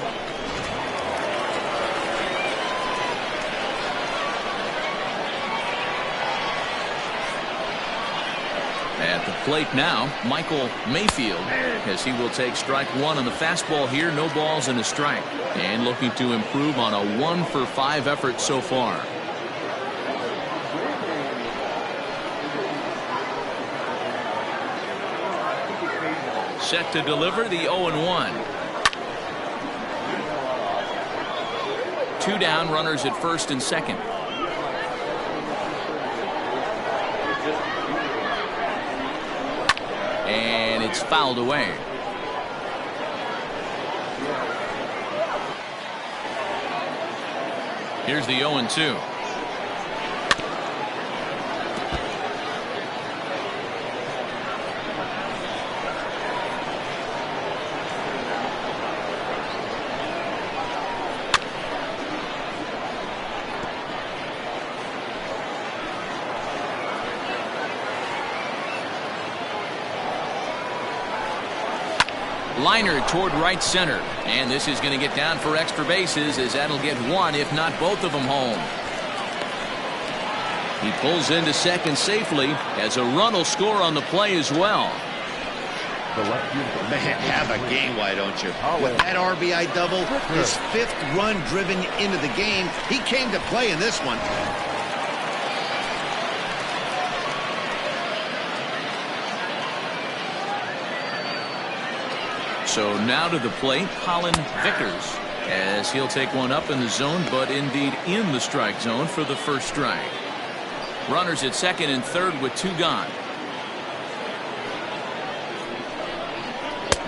At the plate now, Mayfield, as he will take strike 1 on the fastball here. No balls and a strike. And looking to improve on a 1 for 5 effort so far. Set to deliver the 0-1. 2 down, runners at first and second. And it's fouled away. Here's the 0-2. Liner toward right center, and this is going to get down for extra bases, as that'll get 1 if not both of them home. He pulls into second safely, as a run will score on the play as well. Man, have a game, why don't you? With that RBI double, his 5th run driven into the game, he came to play in this one. So now to the plate, Colin Vickers, as he'll take one up in the zone, but indeed in the strike zone for the first strike. Runners at second and third with 2 gone.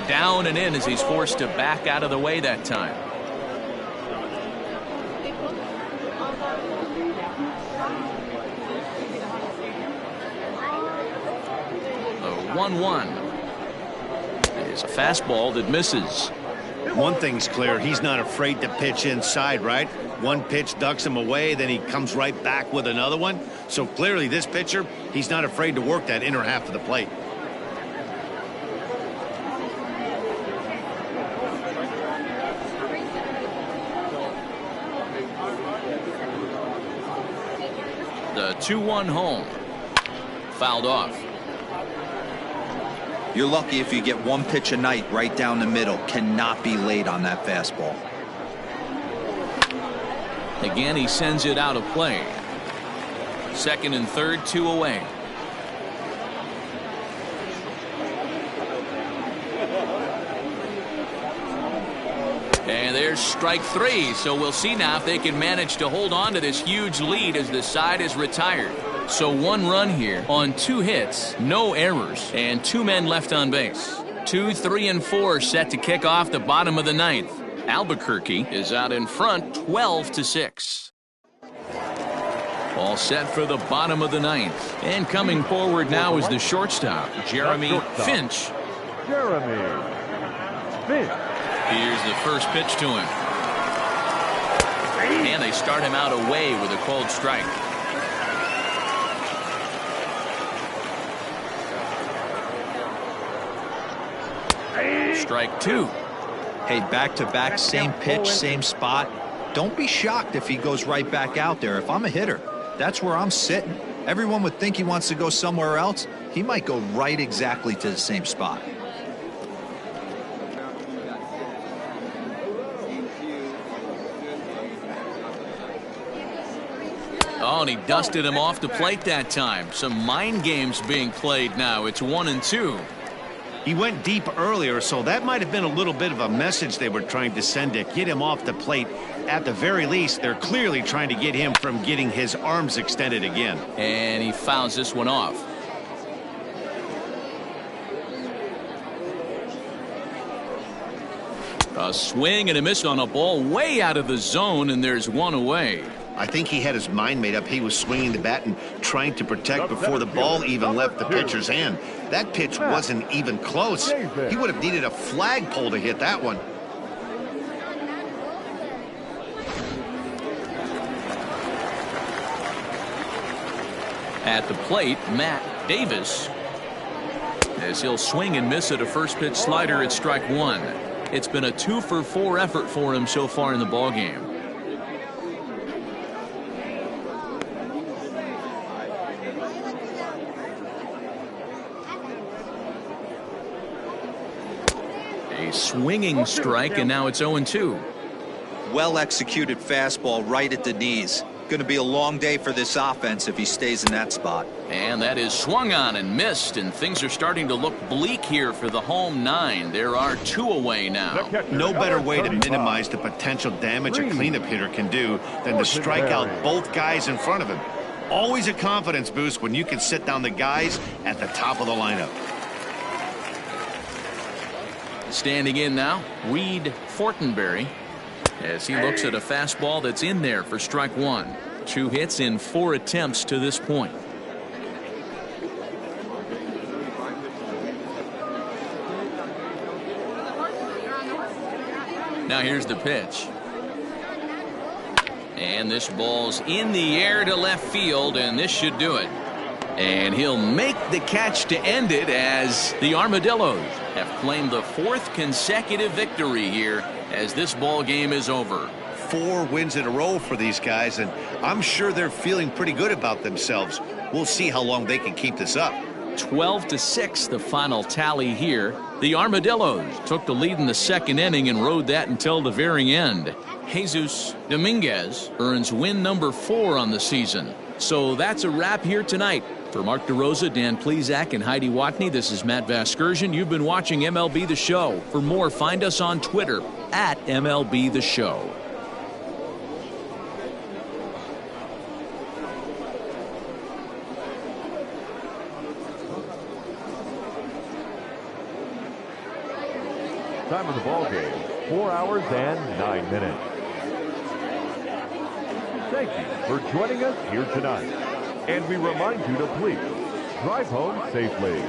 Down and in as he's forced to back out of the way that time. The 1-1. It's a fastball that misses. One thing's clear, he's not afraid to pitch inside, right? One pitch ducks him away, then he comes right back with another one. So clearly this pitcher, he's not afraid to work that inner half of the plate. The 2-1 home. Fouled off. You're lucky if you get 1 pitch a night right down the middle. Cannot be late on that fastball. Again, he sends it out of play. Second and third, 2 away. And there's strike 3. So we'll see now if they can manage to hold on to this huge lead as the side is retired. So 1 run here on 2 hits, no errors, and 2 men left on base. 2, 3, and 4 set to kick off the bottom of the 9th. Albuquerque is out in front 12-6. All set for the bottom of the 9th. And coming forward now is the shortstop, Jeremy Finch. Jeremy Finch. Here's the first pitch to him. And they start him out away with a cold strike. Strike 2. Hey, back-to-back, same pitch, same spot. Don't be shocked if he goes right back out there. If I'm a hitter, that's where I'm sitting. Everyone would think he wants to go somewhere else. He might go right exactly to the same spot. Oh, and he dusted him off the plate that time. Some mind games being played now. It's 1-2. He went deep earlier, so that might have been a little bit of a message they were trying to send to get him off the plate. At the very least, they're clearly trying to get him from getting his arms extended again. And he fouls this one off. A swing and a miss on a ball way out of the zone, and there's one away. I think he had his mind made up. He was swinging the bat and trying to protect before the ball even left the pitcher's hand. That pitch wasn't even close. He would have needed a flagpole to hit that one. At the plate, Matt Davis, as he'll swing and miss at a first pitch slider at strike one. It's been a 2-for-4 effort for him so far in the ballgame. A swinging strike, and now it's 0-2. Well executed fastball right at the knees. Going to be a long day for this offense if he stays in that spot. And that is swung on and missed, and things are starting to look bleak here for the home nine. There are 2 away now. No better way to minimize the potential damage a cleanup hitter can do than to strike out both guys in front of him. Always a confidence boost when you can sit down the guys at the top of the lineup. Standing in now, Reed Fortenberry, as he looks at a fastball that's in there for strike one. 2 hits in 4 attempts to this point. Now here's the pitch. And this ball's in the air to left field, and this should do it. And he'll make the catch to end it as the Armadillos have claimed the 4th consecutive victory here as this ball game is over. 4 wins in a row for these guys, and I'm sure they're feeling pretty good about themselves. We'll see how long they can keep this up. 12-6 the final tally here. The Armadillos took the lead in the 2nd inning and rode that until the very end. Jesus Dominguez earns win number 4 on the season. So that's a wrap here tonight. For Mark DeRosa, Dan Plesac, and Heidi Watney, this is Matt Vasgersian. You've been watching MLB The Show. For more, find us on Twitter at MLB The Show. Time of the ball game, 4 hours and 9 minutes. Thank you for joining us here tonight. And we remind you to please drive home safely.